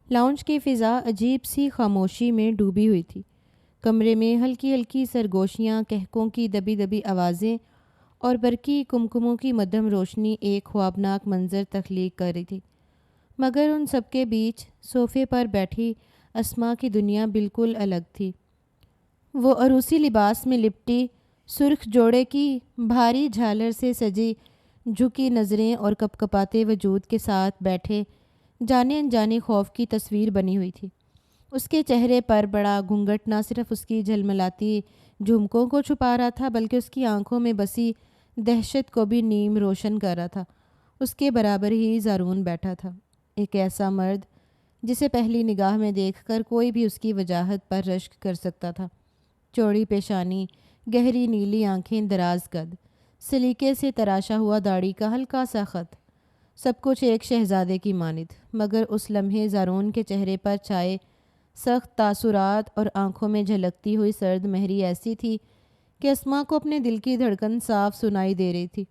Lounge کی فضا عجیب سی خاموشی میں ڈوبی ہوئی تھی۔ کمرے میں ہلکی ہلکی سرگوشیاں، کہکوں کی دبی دبی آوازیں اور برقی کمکموں کی مدھم روشنی ایک خوابناک منظر تخلیق کر رہی تھی۔ مگر ان سب کے بیچ صوفے پر بیٹھی اسما کی دنیا بالکل الگ تھی۔ وہ عروسی لباس میں لپٹی، سرخ جوڑے کی بھاری جھالر سے سجی جھکی نظریں اور کپکپاتے وجود کے ساتھ بیٹھے جانے انجانے خوف کی تصویر بنی ہوئی تھی۔ اس کے چہرے پر بڑا گھونگھٹ نہ صرف اس کی جھلملاتی جھمکوں کو چھپا رہا تھا بلکہ اس کی آنکھوں میں بسی دہشت کو بھی نیم روشن کر رہا تھا۔ اس کے برابر ہی زارون بیٹھا تھا، ایک ایسا مرد جسے پہلی نگاہ میں دیکھ کر کوئی بھی اس کی وجاہت پر رشک کر سکتا تھا۔ چوڑی پیشانی، گہری نیلی آنکھیں، دراز قد، سلیقے سے تراشا ہوا داڑھی کا ہلکا سا خط، سب کچھ ایک شہزادے کی مانند۔ مگر اس لمحے زارون کے چہرے پر چھائے سخت تاثرات اور آنکھوں میں جھلکتی ہوئی سرد مہری ایسی تھی کہ اسما کو اپنے دل کی دھڑکن صاف سنائی دے رہی تھی۔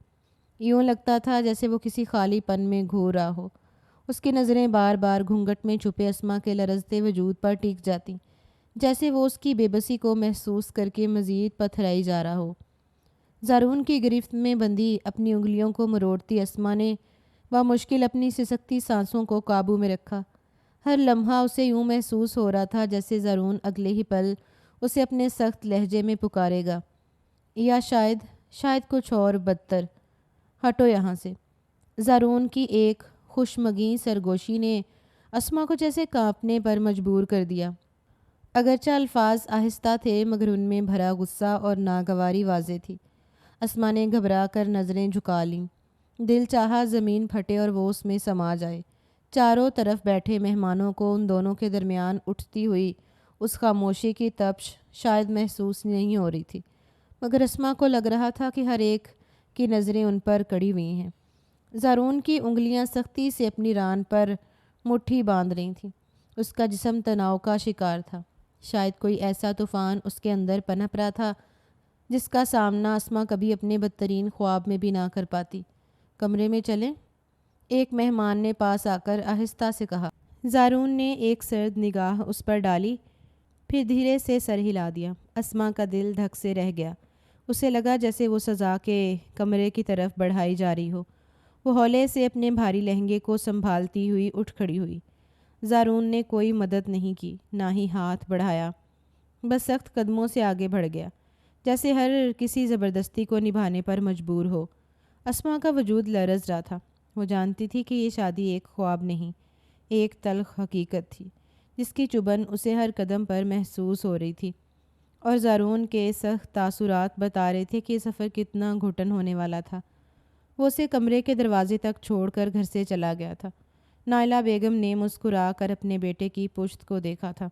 یوں لگتا تھا جیسے وہ کسی خالی پن میں گھور رہا ہو۔ اس کی نظریں بار بار گھونگھٹ میں چھپے اسما کے لرزتے وجود پر ٹک جاتی، جیسے وہ اس کی بے بسی کو محسوس کر کے مزید پتھرائی جا رہا ہو۔ زارون کی گرفت میں بندھی اپنی انگلیوں کو مروڑتی اسما نے بامشکل اپنی سسکتی سانسوں کو قابو میں رکھا۔ ہر لمحہ اسے یوں محسوس ہو رہا تھا جیسے زارون اگلے ہی پل اسے اپنے سخت لہجے میں پکارے گا، یا شاید کچھ اور بدتر، ہٹو یہاں سے۔ زارون کی ایک خوشمگیں سرگوشی نے اسما کو جیسے کانپنے پر مجبور کر دیا۔ اگرچہ الفاظ آہستہ تھے مگر ان میں بھرا غصہ اور ناگواری واضح تھی۔ اسما نے گھبرا کر نظریں جھکا لیں، دل چاہا زمین پھٹے اور وہ اس میں سما جائے۔ چاروں طرف بیٹھے مہمانوں کو ان دونوں کے درمیان اٹھتی ہوئی اس خاموشی کی تپش شاید محسوس نہیں ہو رہی تھی، مگر اسما کو لگ رہا تھا کہ ہر ایک کی نظریں ان پر کڑی ہوئی ہیں۔ زارون کی انگلیاں سختی سے اپنی ران پر مٹھی باندھ رہی تھیں۔ اس کا جسم تناؤ کا شکار تھا۔ شاید کوئی ایسا طوفان اس کے اندر پنپ رہا تھا جس کا سامنا اسما کبھی اپنے بدترین خواب میں بھی نہ کر پاتی۔ کمرے میں چلیں، ایک مہمان نے پاس آ کر آہستہ سے کہا۔ زارون نے ایک سرد نگاہ اس پر ڈالی، پھر دھیرے سے سر ہلا دیا۔ اسما کا دل دھک سے رہ گیا۔ اسے لگا جیسے وہ سزا کے کمرے کی طرف بڑھائی جا رہی ہو۔ وہ ہولے سے اپنے بھاری لہنگے کو سنبھالتی ہوئی اٹھ کھڑی ہوئی۔ زارون نے کوئی مدد نہیں کی، نہ ہی ہاتھ بڑھایا، بس سخت قدموں سے آگے بڑھ گیا، جیسے ہر کسی زبردستی کو نبھانے پر مجبور ہو۔ اسما کا وجود لرز رہا تھا۔ وہ جانتی تھی کہ یہ شادی ایک خواب نہیں، ایک تلخ حقیقت تھی جس کی چبھن اسے ہر قدم پر محسوس ہو رہی تھی، اور زارون کے سخت تاثرات بتا رہے تھے کہ یہ سفر کتنا گھٹن ہونے والا تھا۔ وہ اسے کمرے کے دروازے تک چھوڑ کر گھر سے چلا گیا تھا۔ نائلہ بیگم نے مسکرا کر اپنے بیٹے کی پشت کو دیکھا تھا۔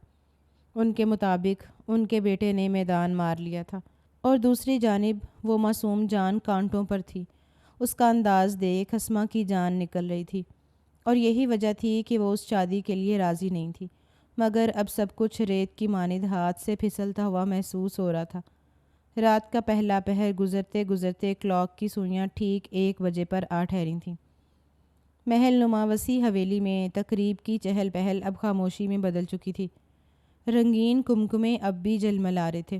ان کے مطابق ان کے بیٹے نے میدان مار لیا تھا، اور دوسری جانب وہ معصوم جان کانٹوں پر تھی۔ اس کا انداز دیکھ اسما کی جان نکل رہی تھی، اور یہی وجہ تھی کہ وہ اس شادی کے لیے راضی نہیں تھی۔ مگر اب سب کچھ ریت کی مانند ہاتھ سے پھسلتا ہوا محسوس ہو رہا تھا۔ رات کا پہلا پہر گزرتے گزرتے کلاک کی سوئیاں ٹھیک 1 بجے پر آ ٹھہری تھیں۔ محل نما وسیع حویلی میں تقریب کی چہل پہل اب خاموشی میں بدل چکی تھی۔ رنگین کمکمے اب بھی جلملا رہے تھے،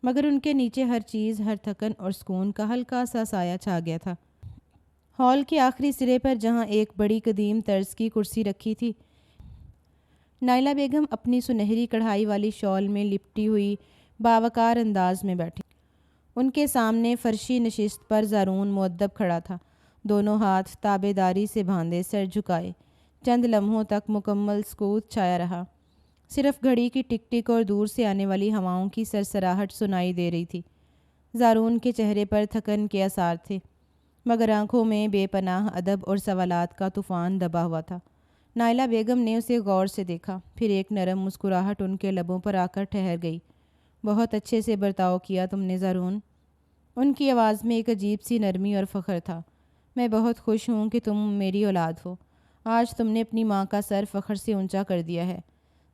مگر ان کے نیچے ہر چیز، ہر تھکن اور سکون کا ہلکا سا سایہ چھا گیا تھا۔ ہال کے آخری سرے پر جہاں ایک بڑی قدیم طرز کی کرسی رکھی تھی، نائلہ بیگم اپنی سنہری کڑھائی والی شال میں لپٹی ہوئی باوقار انداز میں بیٹھی۔ ان کے سامنے فرشی نشست پر زارون مؤدب کھڑا تھا، دونوں ہاتھ تابے داری سے باندھے، سر جھکائے۔ چند لمحوں تک مکمل سکوت چھایا رہا۔ صرف گھڑی کی ٹک ٹک اور دور سے آنے والی ہواؤں کی سرسراہٹ سنائی دے رہی تھی۔ زارون کے چہرے پر تھکن کے آثار تھے، مگر آنکھوں میں بے پناہ ادب اور سوالات کا طوفان دبا ہوا تھا۔ نائلہ بیگم نے اسے غور سے دیکھا، پھر ایک نرم مسکراہٹ ان کے لبوں پر آ کر ٹھہر گئی۔ بہت اچھے سے برتاؤ کیا تم نے زارون۔ ان کی آواز میں ایک عجیب سی نرمی اور فخر تھا۔ میں بہت خوش ہوں کہ تم میری اولاد ہو۔ آج تم نے اپنی ماں کا سر فخر سے اونچا کر دیا ہے۔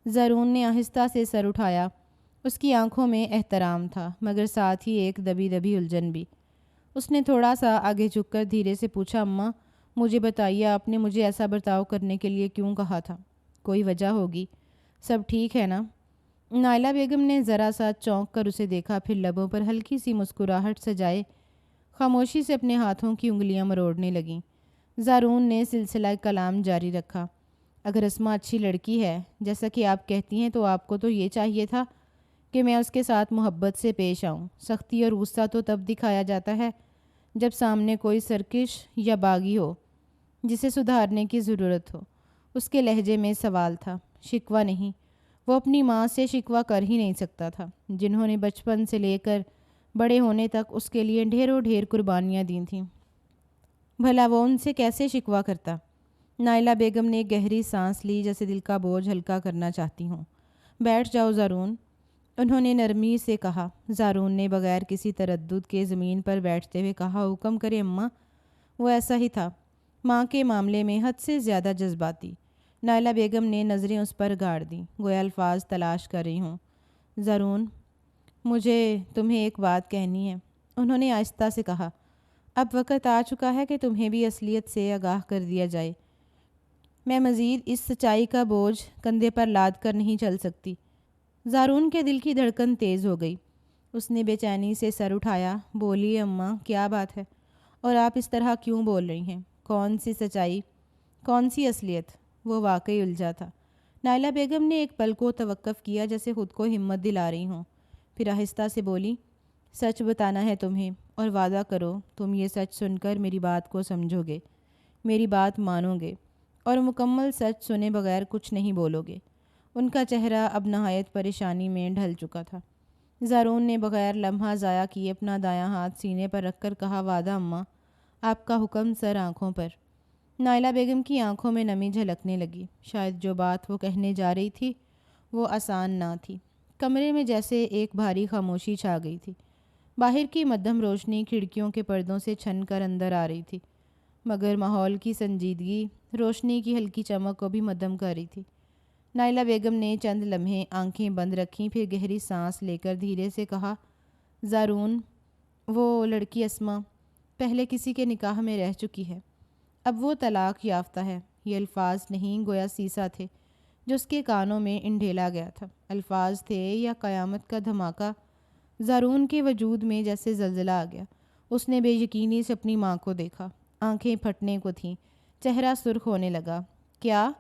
زارون نے آہستہ سے سر اٹھایا۔ اس کی آنکھوں میں احترام تھا، مگر ساتھ ہی ایک دبی دبی الجھن بھی۔ اس نے تھوڑا سا آگے جھک کر دھیرے سے پوچھا، اماں مجھے بتائیے آپ نے مجھے ایسا برتاؤ کرنے کے لیے کیوں کہا تھا؟ کوئی وجہ ہوگی، سب ٹھیک ہے نا؟ نائلہ بیگم نے ذرا سا چونک کر اسے دیکھا، پھر لبوں پر ہلکی سی مسکراہٹ سجائے خاموشی سے اپنے ہاتھوں کی انگلیاں مروڑنے لگیں۔ زارون نے سلسلہ کلام جاری رکھا۔ اگر اسما اچھی لڑکی ہے جیسا کہ آپ کہتی ہیں تو آپ کو تو یہ چاہیے تھا کہ میں اس کے ساتھ محبت سے پیش آؤں۔ سختی اور غصہ تو تب دکھایا جاتا ہے جب سامنے کوئی سرکش یا باغی ہو جسے سدھارنے کی ضرورت ہو۔ اس کے لہجے میں سوال تھا، شکوہ نہیں۔ وہ اپنی ماں سے شکوہ کر ہی نہیں سکتا تھا، جنہوں نے بچپن سے لے کر بڑے ہونے تک اس کے لیے ڈھیروں ڈھیر قربانیاں دی تھیں۔ بھلا وہ ان سے کیسے شکوہ کرتا؟ نائلہ بیگم نے گہری سانس لی، جیسے دل کا بوجھ ہلکا کرنا چاہتی ہوں۔ بیٹھ جاؤ زارون، انہوں نے نرمی سے کہا۔ زارون نے بغیر کسی تردد کے زمین پر بیٹھتے ہوئے کہا، حکم کرے اماں۔ وہ ایسا ہی تھا، ماں کے معاملے میں حد سے زیادہ جذباتی۔ نائلہ بیگم نے نظریں اس پر گاڑ دیں، گویا الفاظ تلاش کر رہی ہوں۔ زارون، مجھے تمہیں ایک بات کہنی ہے، انہوں نے آہستہ سے کہا۔ اب وقت آ چکا ہے کہ تمہیں بھی اصلیت سے آگاہ کر دیا جائے۔ میں مزید اس سچائی کا بوجھ کندھے پر لاد کر نہیں چل سکتی۔ زارون کے دل کی دھڑکن تیز ہو گئی۔ اس نے بے چینی سے سر اٹھایا۔ بولیے اماں، کیا بات ہے؟ اور آپ اس طرح کیوں بول رہی ہیں؟ کون سی سچائی؟ کون سی اصلیت؟ وہ واقعی الجھا تھا۔ نائلہ بیگم نے ایک پل کو توقف کیا، جیسے خود کو ہمت دلا رہی ہوں، پھر آہستہ سے بولی، سچ بتانا ہے تمہیں، اور وعدہ کرو تم یہ سچ سن کر میری بات کو سمجھو گے، میری بات مانو گے، اور مکمل سچ سنے بغیر کچھ نہیں بولو گے۔ ان کا چہرہ اب نہایت پریشانی میں ڈھل چکا تھا۔ زارون نے بغیر لمحہ ضائع کیے اپنا دایاں ہاتھ سینے پر رکھ کر کہا، وعدہ اماں، آپ کا حکم سر آنکھوں پر۔ نائلہ بیگم کی آنکھوں میں نمی جھلکنے لگی۔ شاید جو بات وہ کہنے جا رہی تھی وہ آسان نہ تھی۔ کمرے میں جیسے ایک بھاری خاموشی چھا گئی تھی۔ باہر کی مدھم روشنی کھڑکیوں کے پردوں سے چھن کر اندر آ رہی تھی، مگر ماحول کی سنجیدگی روشنی کی ہلکی چمک کو بھی مدھم کر رہی تھی۔ نائلہ بیگم نے چند لمحے آنکھیں بند رکھیں، پھر گہری سانس لے کر دھیرے سے کہا، زارون، وہ لڑکی اسما پہلے کسی کے نکاح میں رہ چکی ہے، اب وہ طلاق یافتہ ہے۔ یہ الفاظ نہیں، گویا سیسا تھے جو اس کے کانوں میں انڈھیلا گیا تھا۔ الفاظ تھے یا قیامت کا دھماکہ؟ زارون کے وجود میں جیسے زلزلہ آ گیا۔ اس نے بے یقینی سے اپنی ماں کو دیکھا۔ آنکھیں پھٹنے کو تھیں، چہرہ سرخ ہونے لگا۔ کیا؟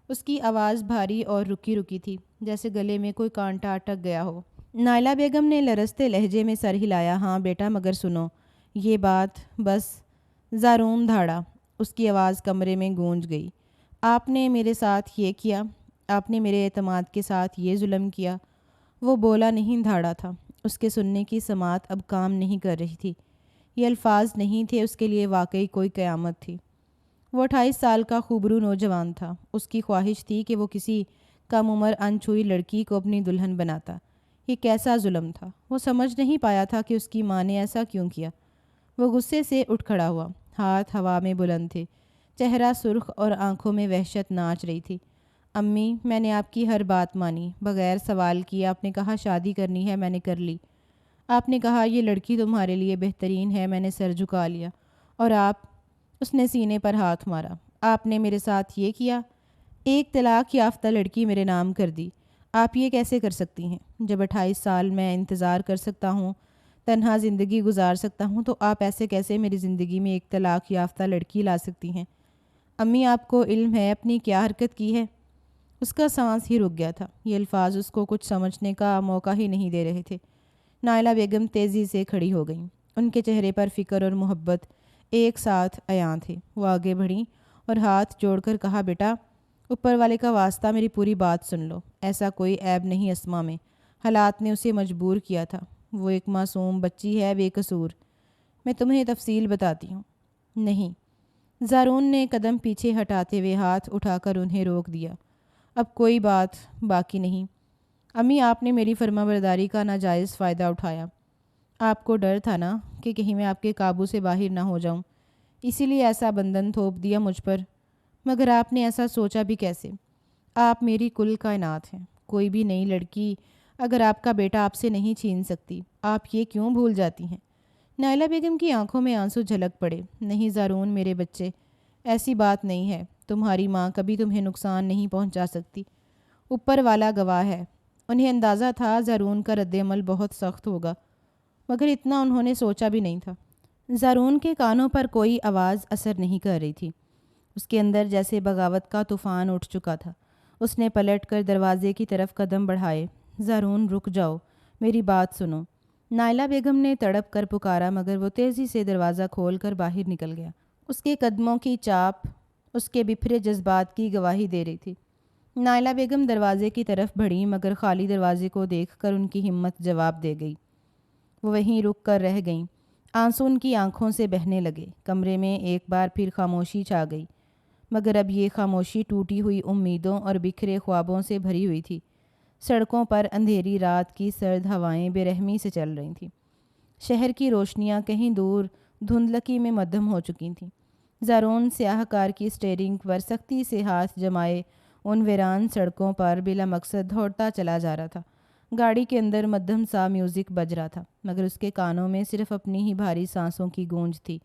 اس کی آواز بھاری اور رکی رکی تھی، جیسے گلے میں کوئی کانٹا اٹک گیا ہو۔ نائلہ بیگم نے لرزتے لہجے میں سر ہلایا۔ ہاں بیٹا، مگر سنو یہ بات بس۔ زارون دھاڑا، اس کی آواز کمرے میں گونج گئی۔ آپ نے میرے ساتھ یہ کیا، آپ نے میرے اعتماد کے ساتھ یہ ظلم کیا۔ وہ بولا نہیں، دھاڑا تھا۔ اس کے سننے کی سماعت اب کام نہیں کر رہی تھی۔ یہ الفاظ نہیں تھے، اس کے لیے واقعی کوئی قیامت تھی۔ وہ 28 سال کا خوبرو نوجوان تھا۔ اس کی خواہش تھی کہ وہ کسی کم عمر انچھوئی لڑکی کو اپنی دلہن بناتا۔ یہ کیسا ظلم تھا؟ وہ سمجھ نہیں پایا تھا کہ اس کی ماں نے ایسا کیوں کیا۔ وہ غصے سے اٹھ کھڑا ہوا، ہاتھ ہوا میں بلند تھے، چہرہ سرخ اور آنکھوں میں وحشت ناچ رہی تھی۔ امی، میں نے آپ کی ہر بات مانی، بغیر سوال کیے۔ آپ نے کہا شادی کرنی ہے، میں نے کر لی۔ آپ نے کہا یہ لڑکی تمہارے لیے بہترین ہے، میں نے سر جھکا لیا۔ اور آپ، اس نے سینے پر ہاتھ مارا، آپ نے میرے ساتھ یہ کیا؟ ایک طلاق یافتہ لڑکی میرے نام کر دی۔ آپ یہ کیسے کر سکتی ہیں؟ جب 28 سال میں انتظار کر سکتا ہوں، تنہا زندگی گزار سکتا ہوں، تو آپ ایسے کیسے میری زندگی میں ایک طلاق یافتہ لڑکی لا سکتی ہیں؟ امی، آپ کو علم ہے اپنی کیا حرکت کی ہے؟ اس کا سانس ہی رک گیا تھا۔ یہ الفاظ اس کو کچھ سمجھنے کا موقع ہی نہیں دے رہے تھے۔ نائلہ بیگم تیزی سے کھڑی ہو گئیں۔ ان کے چہرے پر فکر اور محبت ایک ساتھ عیاں تھے۔ وہ آگے بڑھیں اور ہاتھ جوڑ کر کہا، بیٹا، اوپر والے کا واسطہ میری پوری بات سن لو۔ ایسا کوئی عیب نہیں اسما میں، حالات نے اسے مجبور کیا تھا۔ وہ ایک معصوم بچی ہے، بے قصور۔ میں تمہیں تفصیل بتاتی ہوں۔ نہیں، زارون نے قدم پیچھے ہٹاتے ہوئے ہاتھ اٹھا کر انہیں روک دیا۔ اب کوئی بات باقی نہیں۔ امی، آپ نے میری فرما برداری کا ناجائز فائدہ اٹھایا۔ آپ کو ڈر تھا نا کہ کہیں میں آپ کے قابو سے باہر نہ ہو جاؤں، اسی لیے ایسا بندھن تھوپ دیا مجھ پر۔ مگر آپ نے ایسا سوچا بھی کیسے؟ آپ میری کل کائنات ہیں۔ کوئی بھی نئی لڑکی اگر آپ کا بیٹا آپ سے نہیں چھین سکتی، آپ یہ کیوں بھول جاتی ہیں؟ نائلہ بیگم کی آنکھوں میں آنسو جھلک پڑے۔ نہیں زارون میرے بچے، ایسی بات نہیں ہے۔ تمہاری ماں کبھی تمہیں نقصان نہیں پہنچا سکتی، اوپر والا گواہ ہے۔ انہیں اندازہ تھا زارون کا رد عمل بہت سخت ہوگا، مگر اتنا انہوں نے سوچا بھی نہیں تھا۔ زارون کے کانوں پر کوئی آواز اثر نہیں کر رہی تھی، اس کے اندر جیسے بغاوت کا طوفان اٹھ چکا تھا۔ اس نے پلٹ کر دروازے کی طرف قدم بڑھائے۔ زارون رک جاؤ، میری بات سنو۔ نائلہ بیگم نے تڑپ کر پکارا، مگر وہ تیزی سے دروازہ کھول کر باہر نکل گیا۔ اس کے قدموں کی چاپ اس کے بپھرے جذبات کی گواہی دے رہی تھی۔ نائلہ بیگم دروازے کی طرف بڑھیں، مگر خالی دروازے کو دیکھ کر ان کی ہمت جواب دے گئی۔ وہ وہیں رک کر رہ گئیں۔ آنسو ان کی آنکھوں سے بہنے لگے۔ کمرے میں ایک بار پھر خاموشی چھا گئی، مگر اب یہ خاموشی ٹوٹی ہوئی امیدوں اور بکھرے خوابوں سے بھری ہوئی تھی۔ سڑکوں پر اندھیری رات کی سرد ہوائیں بے رحمی سے چل رہی تھیں۔ شہر کی روشنیاں کہیں دور دھندلکی میں مدھم ہو چکی تھیں۔ زارون سیاہ کار کی اسٹیئرنگ پر سختی سے ہاتھ جمائے ان ویران سڑکوں پر بلا مقصد دوڑتا چلا جا رہا تھا۔ گاڑی کے اندر مدھم سا میوزک بج رہا تھا، مگر اس کے کانوں میں صرف اپنی ہی بھاری سانسوں کی گونج تھی۔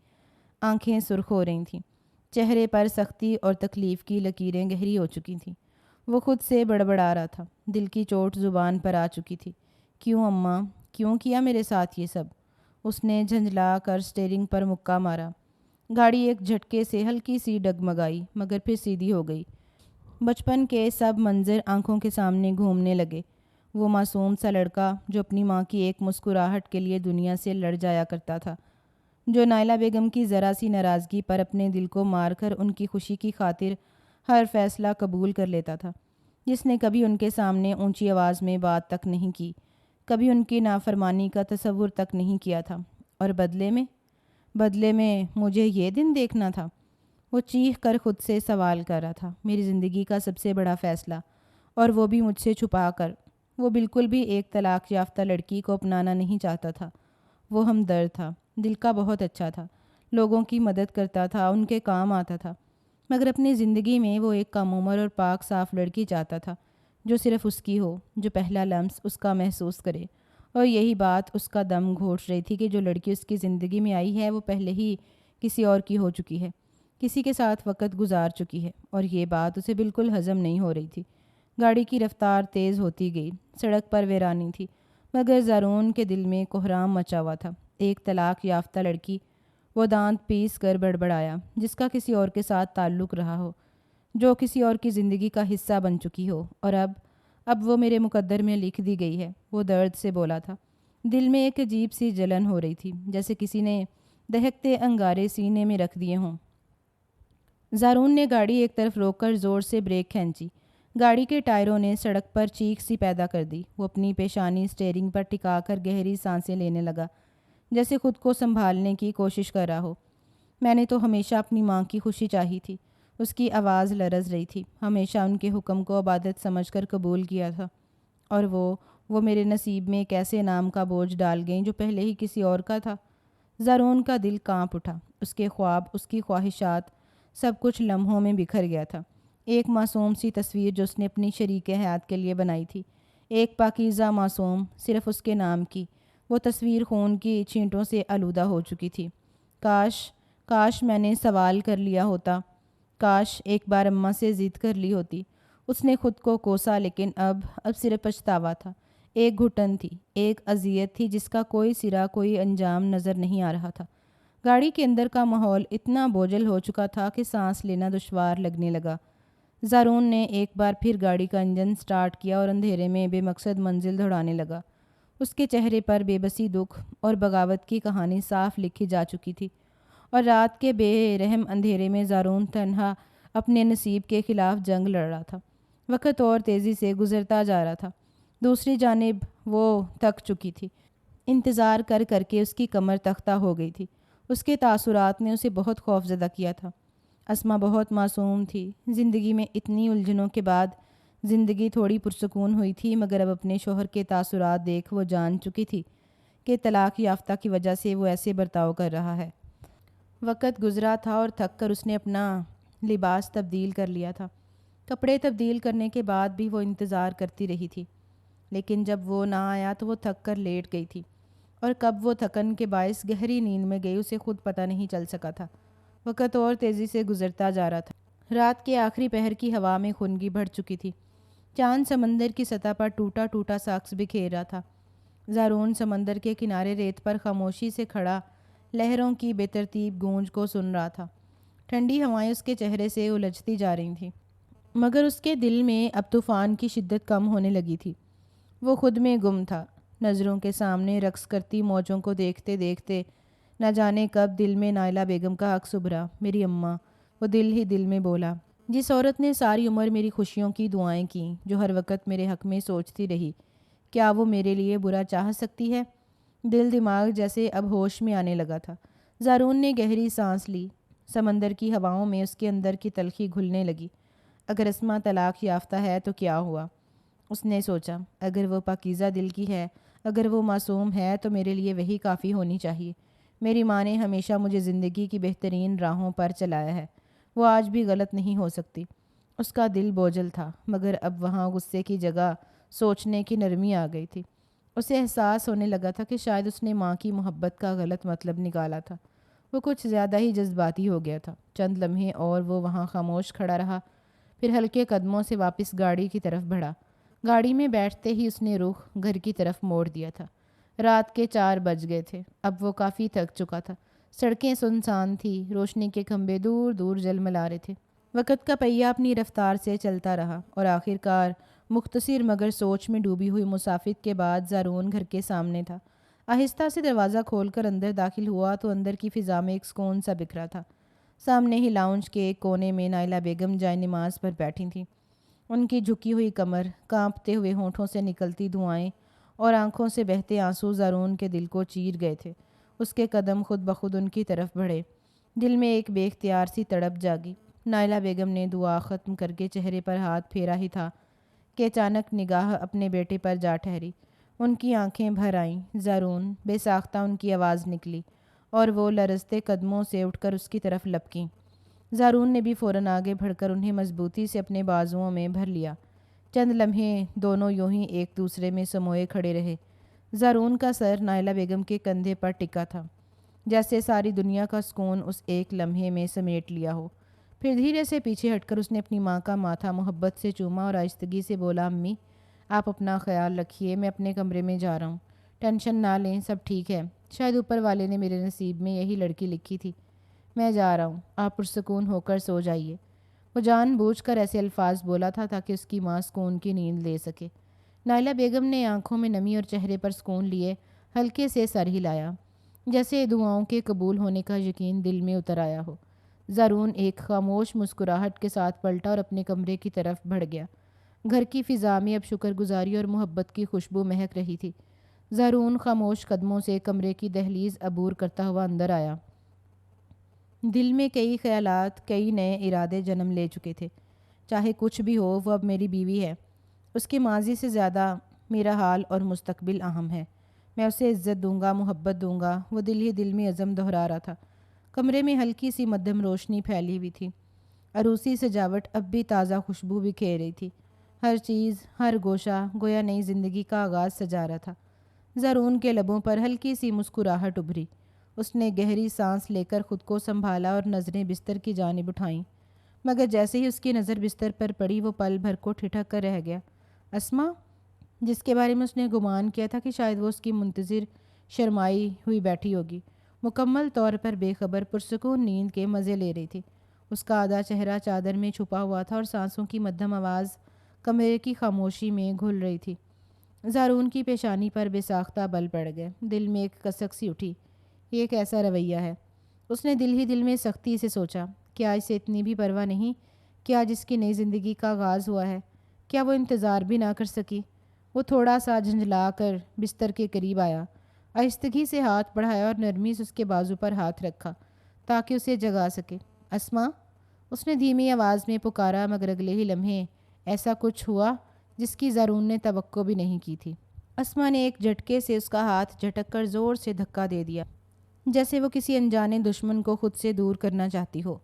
آنکھیں سرخ ہو رہی تھیں، چہرے پر سختی اور تکلیف کی لکیریں گہری ہو چکی تھیں۔ وہ خود سے بڑبڑا رہا تھا، دل کی چوٹ زبان پر آ چکی تھی۔ کیوں اماں، کیوں کیا میرے ساتھ یہ سب؟ اس نے جھنجھلا کر اسٹیئرنگ پر مکہ مارا۔ گاڑی ایک جھٹکے سے ہلکی سی ڈگمگائی، مگر پھر سیدھی ہو گئی۔ بچپن کے سب منظر آنکھوں کے سامنے گھومنے لگے۔ وہ معصوم سا لڑکا جو اپنی ماں کی ایک مسکراہٹ کے لیے دنیا سے لڑ جایا کرتا تھا، جو نائلہ بیگم کی ذرا سی ناراضگی پر اپنے دل کو مار کر ان کی خوشی کی خاطر ہر فیصلہ قبول کر لیتا تھا، جس نے کبھی ان کے سامنے اونچی آواز میں بات تک نہیں کی، کبھی ان کی نافرمانی کا تصور تک نہیں کیا تھا۔ اور بدلے میں مجھے یہ دن دیکھنا تھا؟ وہ چیخ کر خود سے سوال کر رہا تھا۔ میری زندگی کا سب سے بڑا فیصلہ، اور وہ بھی مجھ سے چھپا کر۔ وہ بالکل بھی ایک طلاق یافتہ لڑکی کو اپنانا نہیں چاہتا تھا۔ وہ ہمدرد تھا، دل کا بہت اچھا تھا، لوگوں کی مدد کرتا تھا، ان کے کام آتا تھا، مگر اپنی زندگی میں وہ ایک کم عمر اور پاک صاف لڑکی چاہتا تھا، جو صرف اس کی ہو، جو پہلا لمس اس کا محسوس کرے۔ اور یہی بات اس کا دم گھوٹ رہی تھی کہ جو لڑکی اس کی زندگی میں آئی ہے وہ پہلے ہی کسی اور کی ہو چکی ہے، کسی کے ساتھ وقت گزار چکی ہے، اور یہ بات اسے بالکل ہضم نہیں ہو رہی تھی۔ گاڑی کی رفتار تیز ہوتی گئی، سڑک پر ویرانی تھی، مگر زارون کے دل میں کوہرام مچا ہوا تھا۔ ایک طلاق یافتہ لڑکی، وہ دانت پیس کر بڑبڑایا، جس کا کسی اور کے ساتھ تعلق رہا ہو، جو کسی اور کی زندگی کا حصہ بن چکی ہو، اور اب وہ میرے مقدر میں لکھ دی گئی ہے۔ وہ درد سے بولا تھا۔ دل میں ایک عجیب سی جلن ہو رہی تھی، جیسے کسی نے دہکتے انگارے سینے میں رکھ دیے ہوں۔ زارون نے گاڑی ایک طرف روک کر زور سے بریک کھینچی۔ گاڑی کے ٹائروں نے سڑک پر چیخ سی پیدا کر دی۔ وہ اپنی پیشانی اسٹیئرنگ پر ٹکا کر گہری سانسیں لینے لگا، جیسے خود کو سنبھالنے کی کوشش کر رہا ہو۔ میں نے تو ہمیشہ اپنی ماں کی خوشی چاہی تھی۔ اس کی آواز لرز رہی تھی۔ ہمیشہ ان کے حکم کو عبادت سمجھ کر قبول کیا تھا، اور وہ میرے نصیب میں ایک ایسے نام کا بوجھ ڈال گئیں جو پہلے ہی کسی اور کا تھا۔ زارون کا دل کانپ اٹھا۔ اس کے خواب، اس کی خواہشات، سب کچھ لمحوں میں بکھر گیا تھا۔ ایک معصوم سی تصویر جو اس نے اپنی شریک حیات کے لیے بنائی تھی، ایک پاکیزہ معصوم، صرف اس کے نام کی، وہ تصویر خون کی چھینٹوں سے آلودہ ہو چکی تھی۔ کاش میں نے سوال کر لیا ہوتا، کاش ایک بار اماں سے ضد کر لی ہوتی۔ اس نے خود کو کوسا، لیکن اب صرف پچھتاوا تھا۔ ایک گھٹن تھی، ایک اذیت تھی جس کا کوئی سرا، کوئی انجام نظر نہیں آ رہا تھا۔ گاڑی کے اندر کا ماحول اتنا بوجھل ہو چکا تھا کہ سانس لینا دشوار لگنے لگا۔ زارون نے ایک بار پھر گاڑی کا انجن سٹارٹ کیا اور اندھیرے میں بے مقصد منزل دوڑانے لگا۔ اس کے چہرے پر بے بسی، دکھ اور بغاوت کی کہانی صاف لکھی جا چکی تھی، اور رات کے بے رحم اندھیرے میں زارون تنہا اپنے نصیب کے خلاف جنگ لڑ رہا تھا۔ وقت اور تیزی سے گزرتا جا رہا تھا۔ دوسری جانب وہ تھک چکی تھی۔ انتظار کر کر کے اس کی کمر تختہ ہو گئی تھی۔ اس کے تاثرات نے اسے بہت خوفزدہ کیا تھا۔ اسما بہت معصوم تھی۔ زندگی میں اتنی الجھنوں کے بعد زندگی تھوڑی پرسکون ہوئی تھی، مگر اب اپنے شوہر کے تاثرات دیکھ وہ جان چکی تھی کہ طلاق یافتہ کی وجہ سے وہ ایسے برتاؤ کر رہا ہے۔ وقت گزرا تھا اور تھک کر اس نے اپنا لباس تبدیل کر لیا تھا۔ کپڑے تبدیل کرنے کے بعد بھی وہ انتظار کرتی رہی تھی، لیکن جب وہ نہ آیا تو وہ تھک کر لیٹ گئی تھی، اور کب وہ تھکن کے باعث گہری نیند میں گئی اسے خود پتہ نہیں چل سکا تھا۔ وقت اور تیزی سے گزرتا جا رہا تھا۔ رات کے آخری پہر کی ہوا میں خنگی بڑھ چکی تھی۔ چاند سمندر کی سطح پر ٹوٹا ٹوٹا ساکس بکھیر رہا تھا۔ زارون سمندر کے کنارے ریت پر خاموشی سے کھڑا لہروں کی بے ترتیب گونج کو سن رہا تھا۔ ٹھنڈی ہوائیں اس کے چہرے سے الجھتی جا رہی تھیں، مگر اس کے دل میں اب طوفان کی شدت کم ہونے لگی تھی۔ وہ خود میں گم تھا، نظروں کے سامنے رقص کرتی موجوں کو دیکھتے دیکھتے نہ جانے کب دل میں نائلہ بیگم کا حق ابھرا۔ میری اماں، وہ دل ہی دل میں بولا، جس عورت نے ساری عمر میری خوشیوں کی دعائیں کیں، جو ہر وقت میرے حق میں سوچتی رہی، کیا وہ میرے لیے برا چاہ سکتی ہے؟ دل دماغ جیسے اب ہوش میں آنے لگا تھا۔ زارون نے گہری سانس لی۔ سمندر کی ہواؤں میں اس کے اندر کی تلخی گھلنے لگی۔ اگر اسما طلاق یافتہ ہے تو کیا ہوا؟ اس نے سوچا، اگر وہ پاکیزہ دل کی ہے، اگر وہ معصوم ہے تو میرے لیے وہی کافی ہونی چاہیے۔ میری ماں نے ہمیشہ مجھے زندگی کی بہترین راہوں پر چلایا ہے، وہ آج بھی غلط نہیں ہو سکتی۔ اس کا دل بوجھل تھا، مگر اب وہاں غصے کی جگہ سوچنے کی نرمی آ گئی تھی۔ اسے احساس ہونے لگا تھا کہ شاید اس نے ماں کی محبت کا غلط مطلب نکالا تھا۔ وہ کچھ زیادہ ہی جذباتی ہو گیا تھا۔ چند لمحے اور وہ وہاں خاموش کھڑا رہا، پھر ہلکے قدموں سے واپس گاڑی کی طرف بڑھا۔ گاڑی میں بیٹھتے ہی اس نے رخ گھر کی طرف موڑ دیا تھا۔ رات کے 4 بج گئے تھے۔ اب وہ کافی تھک چکا تھا۔ سڑکیں سنسان تھی، روشنی کے کھمبے دور دور جلملا رہے تھے۔ وقت کا پہیہ اپنی رفتار سے چلتا رہا اور آخر کار مختصر مگر سوچ میں ڈوبی ہوئی مسافر کے بعد زارون گھر کے سامنے تھا۔ آہستہ سے دروازہ کھول کر اندر داخل ہوا تو اندر کی فضا میں ایک سکون سا بکھرا تھا۔ سامنے ہی لاؤنج کے ایک کونے میں نائلہ بیگم جائے نماز پر بیٹھی تھیں۔ ان کی جھکی ہوئی کمر، کانپتے ہوئے ہونٹوں سے نکلتی دعائیں اور آنکھوں سے بہتے آنسو زارون کے دل کو چیر گئے تھے۔ اس کے قدم خود بخود ان کی طرف بڑھے۔ دل میں ایک بے اختیار سی تڑپ جاگی۔ نائلہ بیگم نے دعا ختم کر کے چہرے پر ہاتھ پھیرا ہی تھا کہ اچانک نگاہ اپنے بیٹے پر جا ٹھہری۔ ان کی آنکھیں بھر آئیں۔ زارون، بے ساختہ ان کی آواز نکلی اور وہ لرزتے قدموں سے اٹھ کر اس کی طرف لپکیں۔ زارون نے بھی فوراً آگے بڑھ کر انہیں مضبوطی سے اپنے بازوؤں میں بھر لیا۔ چند لمحے دونوں یوں ہی ایک دوسرے میں سموئے کھڑے رہے۔ زارون کا سر نائلہ بیگم کے کندھے پر ٹکا تھا، جیسے ساری دنیا کا سکون اس ایک لمحے میں سمیٹ لیا ہو۔ پھر دھیرے سے پیچھے ہٹ کر اس نے اپنی ماں کا ماتھا محبت سے چوما اور آہستگی سے بولا، امی، آپ اپنا خیال رکھیے، میں اپنے کمرے میں جا رہا ہوں۔ ٹینشن نہ لیں، سب ٹھیک ہے۔ شاید اوپر والے نے میرے نصیب میں یہی لڑکی لکھی تھی۔ میں جا رہا ہوں، آپ پرسکون ہو کر سو جائیے۔ وہ جان بوجھ کر ایسے الفاظ بولا تھا تاکہ اس کی ماں سکون کی نیند لے سکے۔ نائلہ بیگم نے آنکھوں میں نمی اور چہرے پر سکون لیے ہلکے سے سر ہلایا، جیسے دعاؤں کے قبول ہونے کا یقین دل میں اتر آیا ہو۔ زارون ایک خاموش مسکراہٹ کے ساتھ پلٹا اور اپنے کمرے کی طرف بڑھ گیا۔ گھر کی فضا میں اب شکر گزاری اور محبت کی خوشبو مہک رہی تھی۔ زارون خاموش قدموں سے کمرے کی دہلیز عبور کرتا ہوا اندر آیا۔ دل میں کئی خیالات، کئی نئے ارادے جنم لے چکے تھے۔ چاہے کچھ بھی ہو، وہ اب میری بیوی ہے۔ اس کے ماضی سے زیادہ میرا حال اور مستقبل اہم ہے۔ میں اسے عزت دوں گا، محبت دوں گا، وہ دل ہی دل میں عزم دہرا رہا تھا۔ کمرے میں ہلکی سی مدھم روشنی پھیلی ہوئی تھی۔ عروسی سجاوٹ اب بھی تازہ خوشبو بکھیر رہی تھی۔ ہر چیز، ہر گوشہ گویا نئی زندگی کا آغاز سجا رہا تھا۔ زارون کے لبوں پر ہلکی سی مسکراہٹ ابھری۔ اس نے گہری سانس لے کر خود کو سنبھالا اور نظریں بستر کی جانب اٹھائیں، مگر جیسے ہی اس کی نظر بستر پر پڑی وہ پل بھر کو ٹھٹک کر رہ گیا۔ اسما، جس کے بارے میں اس نے گمان کیا تھا کہ شاید وہ اس کی منتظر شرمائی ہوئی بیٹھی ہوگی، مکمل طور پر بے خبر پرسکون نیند کے مزے لے رہی تھی۔ اس کا آدھا چہرہ چادر میں چھپا ہوا تھا اور سانسوں کی مدھم آواز کمرے کی خاموشی میں گھل رہی تھی۔ زارون کی پیشانی پر بے ساختہ بل پڑ گئے۔ دل میں ایک کسک سی اٹھی۔ یہ کیسا رویہ ہے؟ اس نے دل ہی دل میں سختی سے سوچا۔ کیا اسے اتنی بھی پرواہ نہیں کہ آج اس کی نئی زندگی کا آغاز ہوا ہے؟ کیا وہ انتظار بھی نہ کر سکی؟ وہ تھوڑا سا جھنجھلا کر بستر کے قریب آیا، آہستگی سے ہاتھ بڑھایا اور نرمی سے اس کے بازو پر ہاتھ رکھا تاکہ اسے جگا سکے۔ اسما، اس نے دھیمی آواز میں پکارا، مگر اگلے ہی لمحے ایسا کچھ ہوا جس کی زارون نے توقع بھی نہیں کی تھی۔ اسما نے ایک جھٹکے سے اس کا ہاتھ جھٹک کر زور سے دھکا دے دیا، جیسے وہ کسی انجانے دشمن کو خود سے دور کرنا چاہتی ہو۔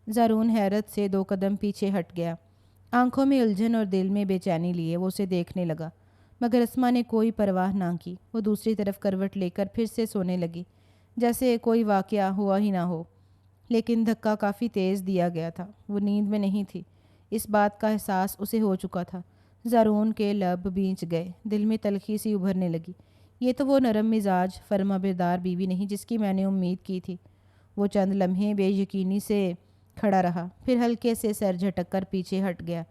زارون حیرت سے 2 قدم پیچھے ہٹ گیا، آنکھوں میں الجھن اور دل میں بے چینی لیے وہ اسے دیکھنے لگا، مگر اسما نے کوئی پرواہ نہ کی۔ وہ دوسری طرف کروٹ لے کر پھر سے سونے لگی، جیسے کوئی واقعہ ہوا ہی نہ ہو۔ لیکن دھکا کافی تیز دیا گیا تھا، وہ نیند میں نہیں تھی، اس بات کا احساس اسے ہو چکا تھا۔ زارون کے لب بھینچ گئے، دل میں تلخی سی ابھرنے لگی۔ یہ تو وہ نرم مزاج فرما بردار بیوی نہیں جس کی میں نے امید کی تھی۔ وہ چند لمحے بے یقینی سے کھڑا رہا، پھر ہلکے سے سر جھٹک کر پیچھے ہٹ گیا۔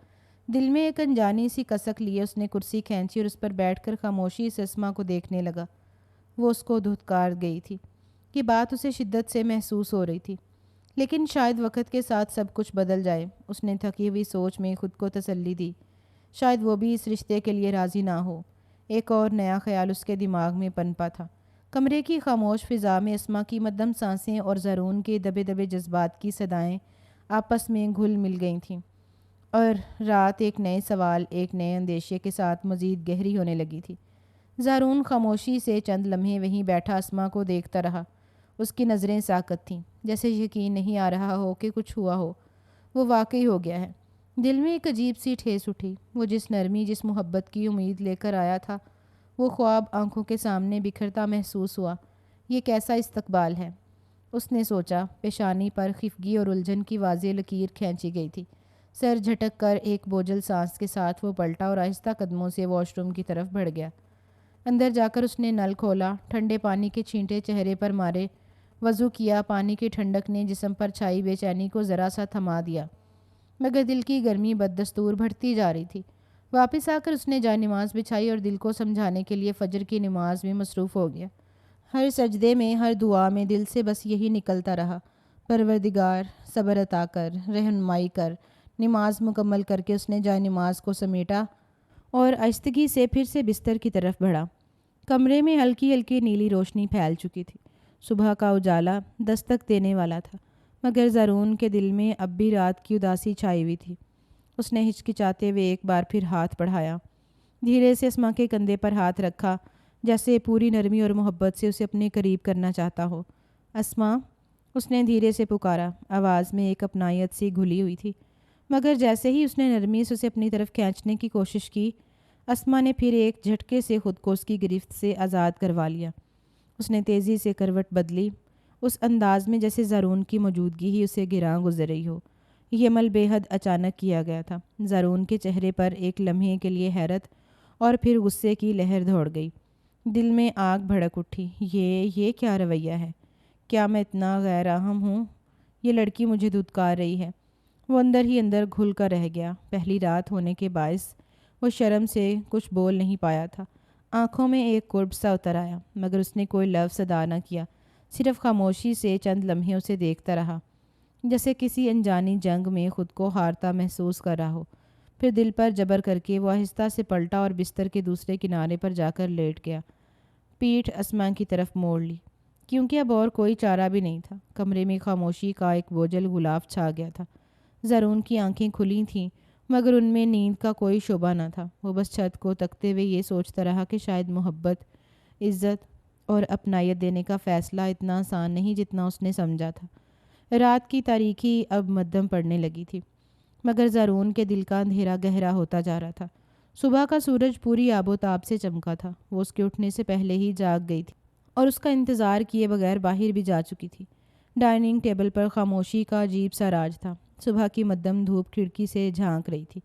دل میں ایک انجانی سی کسک لیے اس نے کرسی کھینچی اور اس پر بیٹھ کر خاموشی سے اسما کو دیکھنے لگا۔ وہ اس کو دھتکار گئی تھی، یہ بات اسے شدت سے محسوس ہو رہی تھی، لیکن شاید وقت کے ساتھ سب کچھ بدل جائے۔ اس نے تھکی ہوئی سوچ میں خود کو تسلی دی، شاید وہ بھی اس رشتے کے لیے راضی نہ ہو۔ ایک اور نیا خیال اس کے دماغ میں پنپا تھا۔ کمرے کی خاموش فضا میں اسما کی مدھم سانسیں اور زارون کے دبے دبے جذبات کی صدائیں آپس میں گھل مل گئی تھیں، اور رات ایک نئے سوال، ایک نئے اندیشے کے ساتھ مزید گہری ہونے لگی تھی۔ زارون خاموشی سے چند لمحے وہیں بیٹھا اسما کو دیکھتا رہا۔ اس کی نظریں ساکت تھیں، جیسے یقین نہیں آ رہا ہو کہ کچھ ہوا ہو۔ وہ واقعی ہو گیا ہے۔ دل میں ایک عجیب سی ٹھیس اٹھی۔ وہ جس نرمی، جس محبت کی امید لے کر آیا تھا، وہ خواب آنکھوں کے سامنے بکھرتا محسوس ہوا۔ یہ کیسا استقبال ہے؟ اس نے سوچا۔ پیشانی پر خفگی اور الجھن کی واضح لکیر کھینچی گئی تھی۔ سر جھٹک کر ایک بوجھل سانس کے ساتھ وہ پلٹا اور آہستہ قدموں سے واش روم کی طرف بڑھ گیا۔ اندر جا کر اس نے نل کھولا، ٹھنڈے پانی کے چھینٹے چہرے پر مارے، وضو کیا۔ پانی کی ٹھنڈک نے جسم پر چھائی بے چینی کو ذرا سا تھما دیا، مگر دل کی گرمی بددستور بڑھتی جا رہی تھی۔ واپس آ کر اس نے جائے نماز بچھائی اور دل کو سمجھانے کے لیے فجر کی نماز میں مصروف ہو گیا۔ ہر سجدے میں، ہر دعا میں دل سے بس یہی نکلتا رہا، پروردگار صبر عطا کر، رہنمائی کر۔ نماز مکمل کر کے اس نے جائے نماز کو سمیٹا اور آہستگی سے پھر سے بستر کی طرف بڑھا۔ کمرے میں ہلکی ہلکی نیلی روشنی پھیل چکی تھی، صبح کا اجالا دستک دینے والا تھا، مگر زارون کے دل میں اب بھی رات کی اداسی چھائی ہوئی تھی۔ اس نے ہچکچاتے ہوئے ایک بار پھر ہاتھ بڑھایا، دھیرے سے اسما کے کندھے پر ہاتھ رکھا، جیسے پوری نرمی اور محبت سے اسے اپنے قریب کرنا چاہتا ہو۔ اسما، اس نے دھیرے سے پکارا، آواز میں ایک اپنائیت سی گھلی ہوئی تھی، مگر جیسے ہی اس نے نرمی سے اسے اپنی طرف کھینچنے کی کوشش کی، اسما نے پھر ایک جھٹکے سے خود کو اس کی گرفت سے آزاد کروا لیا۔ اس نے تیزی سے کروٹ بدلی، اس انداز میں جیسے زارون کی موجودگی ہی اسے گراں گزر رہی ہو۔ یہ عمل بے حد اچانک کیا گیا تھا۔ زارون کے چہرے پر ایک لمحے کے لیے حیرت اور پھر غصے کی لہر دوڑ گئی۔ دل میں آگ بھڑک اٹھی۔ یہ کیا رویہ ہے؟ کیا میں اتنا غیر اہم ہوں؟ یہ لڑکی مجھے دھتکار رہی ہے۔ وہ اندر ہی اندر گھل کر رہ گیا۔ پہلی رات ہونے کے باعث وہ شرم سے کچھ بول نہیں پایا تھا۔ آنکھوں میں ایک کرب سا اتر آیا، مگر اس نے کوئی لفظ ادا نہ کیا، صرف خاموشی سے چند لمحے اسے دیکھتا رہا، جیسے کسی انجانی جنگ میں خود کو ہارتا محسوس کر رہا ہو۔ پھر دل پر جبر کر کے وہ آہستہ سے پلٹا اور بستر کے دوسرے کنارے پر جا کر لیٹ گیا، پیٹھ اسما کی طرف موڑ لی، کیونکہ اب اور کوئی چارہ بھی نہیں تھا۔ کمرے میں خاموشی کا ایک بوجھل غلاف چھا گیا تھا۔ زارون کی آنکھیں کھلی تھیں، مگر ان میں نیند کا کوئی شعبہ نہ تھا۔ وہ بس چھت کو تکتے ہوئے یہ سوچتا رہا کہ شاید محبت، عزت اور اپنائیت دینے کا فیصلہ اتنا آسان نہیں جتنا اس نے سمجھا تھا۔ رات کی تاریکی اب مدھم پڑنے لگی تھی، مگر زارون کے دل کا اندھیرا گہرا ہوتا جا رہا تھا۔ صبح کا سورج پوری آب و تاب سے چمکا تھا۔ وہ اس کے اٹھنے سے پہلے ہی جاگ گئی تھی اور اس کا انتظار کیے بغیر باہر بھی جا چکی تھی۔ ڈائننگ ٹیبل پر خاموشی کا عجیب سا راج تھا۔ صبح کی مدھم دھوپ کھڑکی سے جھانک رہی تھی،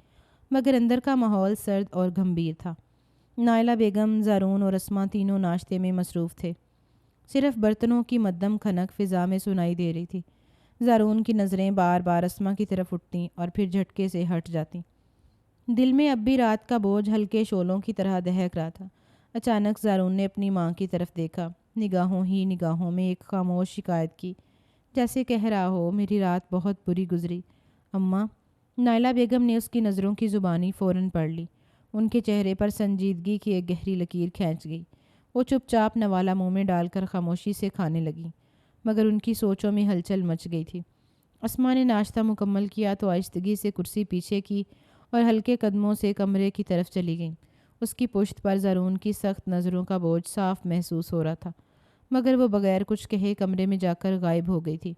مگر اندر کا ماحول سرد اور گمبھیر تھا۔ نائلہ بیگم، زارون اور اسما تینوں ناشتے میں مصروف تھے۔ صرف برتنوں کی مدھم کھنک فضا میں سنائی دے رہی تھی۔ زارون کی نظریں بار بار اسما کی طرف اٹھتیں اور پھر جھٹکے سے ہٹ جاتیں۔ دل میں اب بھی رات کا بوجھ ہلکے شعلوں کی طرح دہک رہا تھا۔ اچانک زارون نے اپنی ماں کی طرف دیکھا، نگاہوں ہی نگاہوں میں ایک خاموش شکایت کی، جیسے کہہ رہا ہو، میری رات بہت بری گزری اماں۔ نائلہ بیگم نے اس کی نظروں کی زبانی فوراً پڑھ لی۔ ان کے چہرے پر سنجیدگی کی ایک گہری لکیر کھینچ گئی۔ وہ چپ چاپ نوالہ منہ میں ڈال کر خاموشی سے کھانے لگیں، مگر ان کی سوچوں میں ہلچل مچ گئی تھی۔ اسما نے ناشتہ مکمل کیا تو آہستگی سے کرسی پیچھے کی اور ہلکے قدموں سے کمرے کی طرف چلی گئیں۔ اس کی پشت پر زارون کی سخت نظروں کا بوجھ صاف محسوس ہو رہا تھا، مگر وہ بغیر کچھ کہے کمرے میں جا کر غائب ہو گئی تھی۔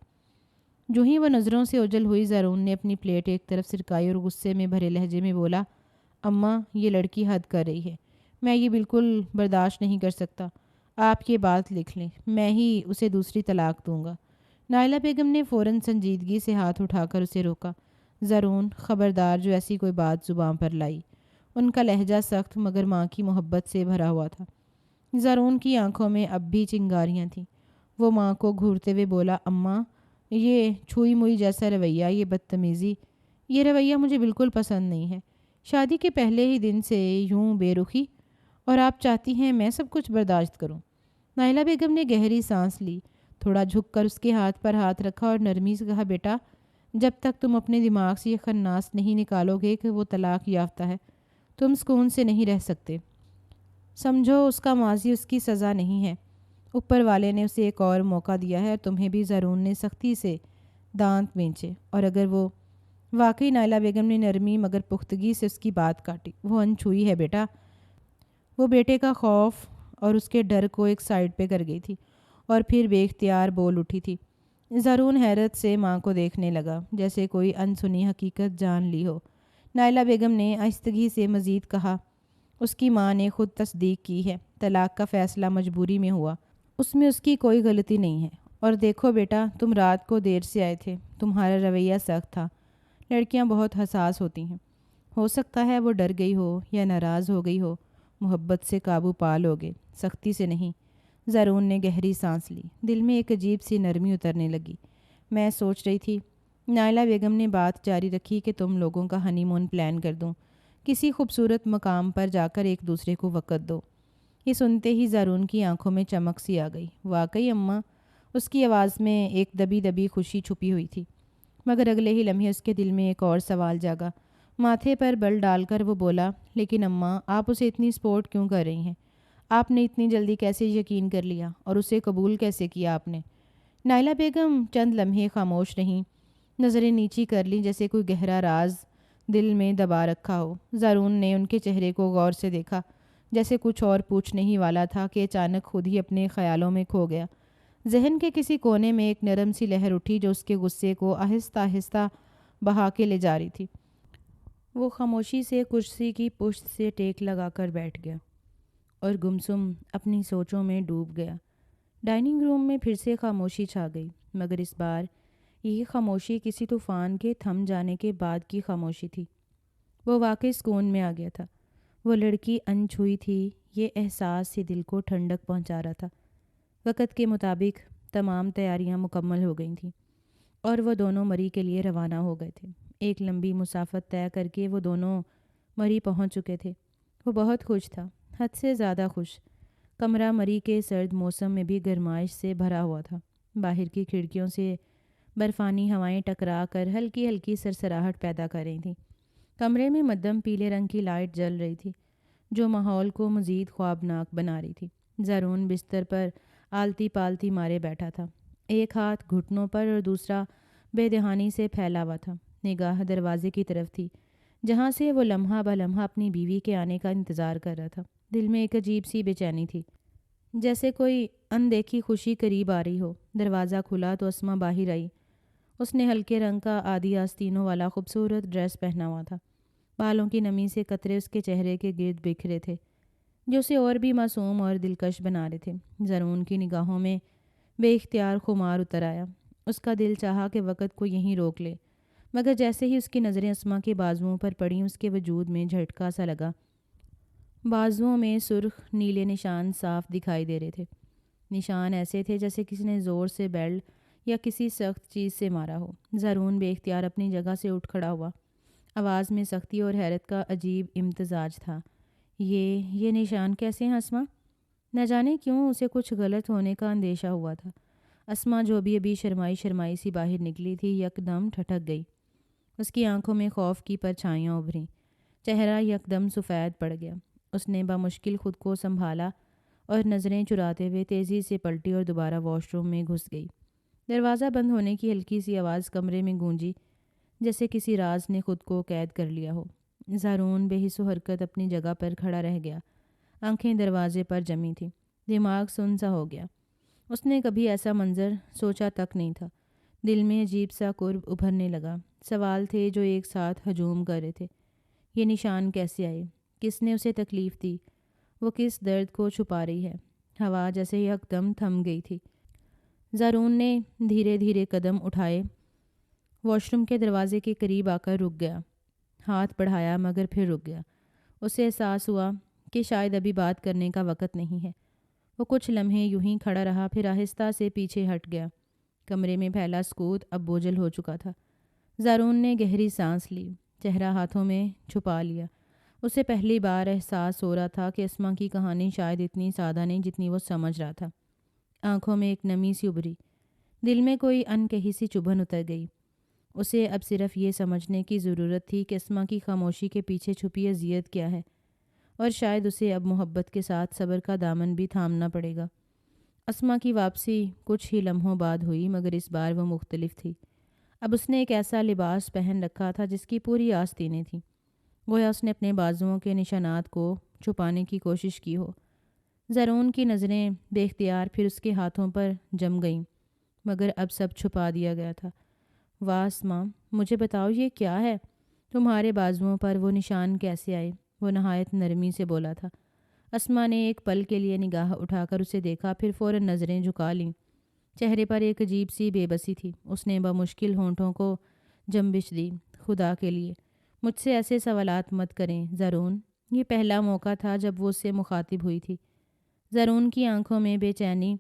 جو ہی وہ نظروں سے اوجھل ہوئی، زارون نے اپنی پلیٹ ایک طرف سرکائی اور غصے میں بھرے لہجے میں بولا، اماں، یہ لڑکی حد کر رہی ہے، میں یہ بالکل برداشت نہیں کر سکتا۔ آپ یہ بات لکھ لیں، میں ہی اسے دوسری طلاق دوں گا۔ نائلہ بیگم نے فوراً سنجیدگی سے ہاتھ اٹھا کر اسے روکا۔ زرون، خبردار جو ایسی کوئی بات زباں پر لائی۔ ان کا لہجہ سخت مگر ماں کی محبت سے بھرا ہوا تھا۔ زرون کی آنکھوں میں اب بھی چنگاریاں تھیں۔ وہ ماں کو گھورتے ہوئے بولا، اماں، یہ چھوئی موئی جیسا رویہ، یہ بدتمیزی، یہ رویہ مجھے بالکل پسند نہیں ہے۔ شادی کے پہلے ہی دن سے یوں بے رخی، اور آپ چاہتی ہیں میں سب کچھ برداشت کروں؟ نائلہ بیگم نے گہری سانس لی، تھوڑا جھک کر اس کے ہاتھ پر ہاتھ رکھا اور نرمی سے کہا، بیٹا، جب تک تم اپنے دماغ سے یہ خناس نہیں نکالو گے کہ وہ طلاق یافتہ ہے، تم سکون سے نہیں رہ سکتے۔ سمجھو اس کا ماضی اس کی سزا نہیں ہے۔ اوپر والے نے اسے ایک اور موقع دیا ہے، اور تمہیں بھی زرون نے سختی سے دانت بینچے۔ اور اگر وہ واقعی، نائلہ بیگم نے نرمی مگر پختگی سے اس کی بات کاٹی، وہ انچھوئی ہے بیٹا۔ وہ بیٹے کا خوف اور اس کے ڈر کو ایک سائڈ پہ کر گئی تھی اور پھر بے اختیار بول اٹھی تھی۔ زرون حیرت سے ماں کو دیکھنے لگا، جیسے کوئی انسنی حقیقت جان لی ہو۔ نائلہ بیگم نے آہستگی سے مزید کہا، اس کی ماں نے خود تصدیق کی ہے، طلاق کا فیصلہ مجبوری میں ہوا، اس میں اس کی کوئی غلطی نہیں ہے۔ اور دیکھو بیٹا، تم رات کو دیر سے آئے تھے، تمہارا رویہ سخت تھا۔ لڑکیاں بہت حساس ہوتی ہیں، ہو سکتا ہے وہ ڈر گئی ہو یا ناراض ہو گئی ہو، محبت سے قابو پا لوگے، سختی سے نہیں۔ زرون نے گہری سانس لی، دل میں ایک عجیب سی نرمی اترنے لگی۔ میں سوچ رہی تھی، نائلہ بیگم نے بات جاری رکھی، کہ تم لوگوں کا ہنی مون پلان کر دوں، کسی خوبصورت مقام پر جا کر ایک دوسرے کو وقت دو۔ یہ سنتے ہی زرون کی آنکھوں میں چمک سی آ گئی۔ واقعی اماں، اس کی آواز میں ایک دبی دبی خوشی چھپی ہوئی تھی، مگر اگلے ہی لمحے اس کے دل میں ایک اور سوال جاگا۔ ماتھے پر بل ڈال کر وہ بولا، لیکن اماں، آپ اسے اتنی سپورٹ کیوں کر رہی ہیں؟ آپ نے اتنی جلدی کیسے یقین کر لیا، اور اسے قبول کیسے کیا آپ نے؟ نائلہ بیگم چند لمحے خاموش رہیں، نظریں نیچی کر لیں، جیسے کوئی گہرا راز دل میں دبا رکھا ہو۔ زرون نے ان کے چہرے کو غور سے دیکھا، جیسے کچھ اور پوچھنے ہی والا تھا کہ اچانک خود ہی اپنے خیالوں میں کھو گیا۔ ذہن کے کسی کونے میں ایک نرم سی لہر اٹھی جو اس کے غصے کو آہستہ آہستہ بہا کے لے جا رہی تھی۔ وہ خاموشی سے کرسی کی پشت سے ٹیک لگا کر بیٹھ گیا اور گمسم اپنی سوچوں میں ڈوب گیا۔ ڈائننگ روم میں پھر سے خاموشی چھا گئی، مگر اس بار یہ خاموشی کسی طوفان کے تھم جانے کے بعد کی خاموشی تھی۔ وہ واقعی سکون میں آ گیا تھا۔ وہ لڑکی انچھوئی تھی، یہ احساس سے دل کو ٹھنڈک پہنچا رہا تھا۔ وقت کے مطابق تمام تیاریاں مکمل ہو گئی تھیں اور وہ دونوں مری کے لیے روانہ ہو گئے تھے۔ ایک لمبی مسافت طے کر کے وہ دونوں مری پہنچ چکے تھے۔ وہ بہت خوش تھا، حد سے زیادہ خوش۔ کمرہ مری کے سرد موسم میں بھی گرمائش سے بھرا ہوا تھا۔ باہر کی کھڑکیوں سے برفانی ہوائیں ٹکرا کر ہلکی ہلکی سرسراہٹ پیدا کر رہی تھیں۔ کمرے میں مدھم پیلے رنگ کی لائٹ جل رہی تھی، جو ماحول کو مزید خوابناک بنا رہی تھی۔ زرون بستر پر آلتی پالتی مارے بیٹھا تھا، ایک ہاتھ گھٹنوں پر اور دوسرا بے دہانی سے پھیلا ہوا تھا۔ نگاہ دروازے کی طرف تھی، جہاں سے وہ لمحہ بہ لمحہ اپنی بیوی کے آنے کا انتظار کر رہا تھا۔ دل میں ایک عجیب سی بے چینی تھی، جیسے کوئی اندیکھی خوشی قریب آ رہی ہو۔ دروازہ کھلا تو اسما باہر آئی۔ اس نے ہلکے رنگ کا آدھی آستینوں والا خوبصورت ڈریس پہنا ہوا تھا۔ بالوں کی نمی سے قطرے اس کے چہرے کے گرد بکھرے تھے، جو اسے اور بھی معصوم اور دلکش بنا رہے تھے۔ زرون کی نگاہوں میں بے اختیار خمار اتر آیا۔ اس کا دل چاہا کہ وقت کو یہیں روک لے، مگر جیسے ہی اس کی نظریں اسما کے بازوؤں پر پڑیں، اس کے وجود میں جھٹکا سا لگا۔ بازوؤں میں سرخ نیلے نشان صاف دکھائی دے رہے تھے، نشان ایسے تھے جیسے کسی نے زور سے بیلٹ یا کسی سخت چیز سے مارا ہو۔ زرون بے اختیار اپنی جگہ سے اٹھ کھڑا ہوا، آواز میں سختی اور حیرت کا عجیب امتزاج تھا۔ یہ نشان کیسے ہیں اسما؟ نہ جانے کیوں اسے کچھ غلط ہونے کا اندیشہ ہوا تھا۔ اسما جو بھی ابھی شرمائی سی باہر نکلی تھی، یکدم ٹھٹک گئی۔ اس کی آنکھوں میں خوف کی پرچھائیاں ابھریں، چہرہ یکدم سفید پڑ گیا۔ اس نے بمشکل خود کو سنبھالا اور نظریں چراتے ہوئے تیزی سے پلٹی اور دوبارہ واش روم میں گھس گئی۔ دروازہ بند ہونے کی ہلکی سی آواز کمرے میں گونجی، جیسے کسی راز نے خود کو قید کر لیا ہو۔ زرون بے حس و حرکت اپنی جگہ پر کھڑا رہ گیا، آنکھیں دروازے پر جمی تھیں، دماغ سن سا ہو گیا۔ اس نے کبھی ایسا منظر سوچا تک نہیں تھا۔ دل میں عجیب سا قرب ابھرنے لگا۔ سوال تھے جو ایک ساتھ ہجوم کر رہے تھے۔ یہ نشان کیسے آئے؟ کس نے اسے تکلیف دی؟ وہ کس درد کو چھپا رہی ہے؟ ہوا جیسے یکدم تھم گئی تھی۔ زارون نے دھیرے دھیرے قدم اٹھائے، واش روم کے دروازے کے قریب آ کر رک گیا۔ ہاتھ بڑھایا مگر پھر رک گیا۔ اسے احساس ہوا کہ شاید ابھی بات کرنے کا وقت نہیں ہے۔ وہ کچھ لمحے یوں ہی کھڑا رہا، پھر آہستہ سے پیچھے ہٹ گیا۔ کمرے میں پھیلا سکوت اب بوجھل ہو چکا تھا۔ زارون نے گہری سانس لی، چہرہ ہاتھوں میں چھپا لیا۔ اسے پہلی بار احساس ہو رہا تھا کہ اسما کی کہانی شاید اتنی سادہ نہیں جتنی وہ سمجھ رہا تھا۔ آنکھوں میں ایک نمی سی ابھری، دل میں کوئی انکہی سی چبھن اتر گئی۔ اسے اب صرف یہ سمجھنے کی ضرورت تھی کہ اسما کی خاموشی کے پیچھے چھپی اذیت کیا ہے، اور شاید اسے اب محبت کے ساتھ صبر کا دامن بھی تھامنا پڑے گا۔ اسما کی واپسی کچھ ہی لمحوں بعد ہوئی، مگر اس بار وہ مختلف تھی۔ اب اس نے ایک ایسا لباس پہن رکھا تھا جس کی پوری آستینیں تھیں، گویا اس نے اپنے بازوؤں کے نشانات کو چھپانے کی کوشش کی ہو۔ زارون کی نظریں بے اختیار پھر اس کے ہاتھوں پر جم گئیں، مگر اب سب چھپا دیا گیا تھا۔ واہ اسما، مجھے بتاؤ یہ کیا ہے؟ تمہارے بازوؤں پر وہ نشان کیسے آئے؟ وہ نہایت نرمی سے بولا تھا۔ اسما نے ایک پل کے لیے نگاہ اٹھا کر اسے دیکھا، پھر فوراً نظریں جھکا لیں۔ چہرے پر ایک عجیب سی بے بسی تھی۔ اس نے بمشکل ہونٹوں کو جنبش دی۔ خدا کے لیے مجھ سے ایسے سوالات مت کریں زارون۔ یہ پہلا موقع تھا جب وہ اس سے مخاطب ہوئی تھی۔ زارون کی آنکھوں میں بے چینی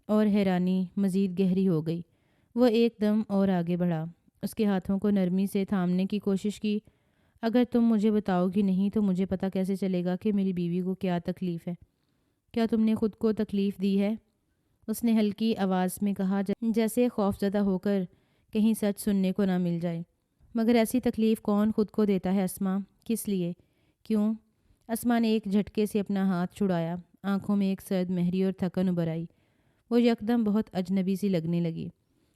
اور حیرانی مزید گہری ہو گئی۔ وہ ایک دم اور آگے بڑھا، اس کے ہاتھوں کو نرمی سے تھامنے کی کوشش کی۔ اگر تم مجھے بتاؤ گی نہیں تو مجھے پتہ کیسے چلے گا کہ میری بیوی کو کیا تکلیف ہے؟ کیا تم نے خود کو تکلیف دی ہے؟ اس نے ہلکی آواز میں کہا، جیسے خوف زدہ ہو کر کہیں سچ سننے کو نہ مل جائے۔ مگر ایسی تکلیف کون خود کو دیتا ہے اسما؟ کس لیے؟ کیوں؟ اسما نے ایک جھٹکے سے اپنا ہاتھ چھڑایا۔ آنکھوں میں ایک سرد مہری اور تھکن ابھر آئی۔ وہ یکدم بہت اجنبی سی لگنے لگی۔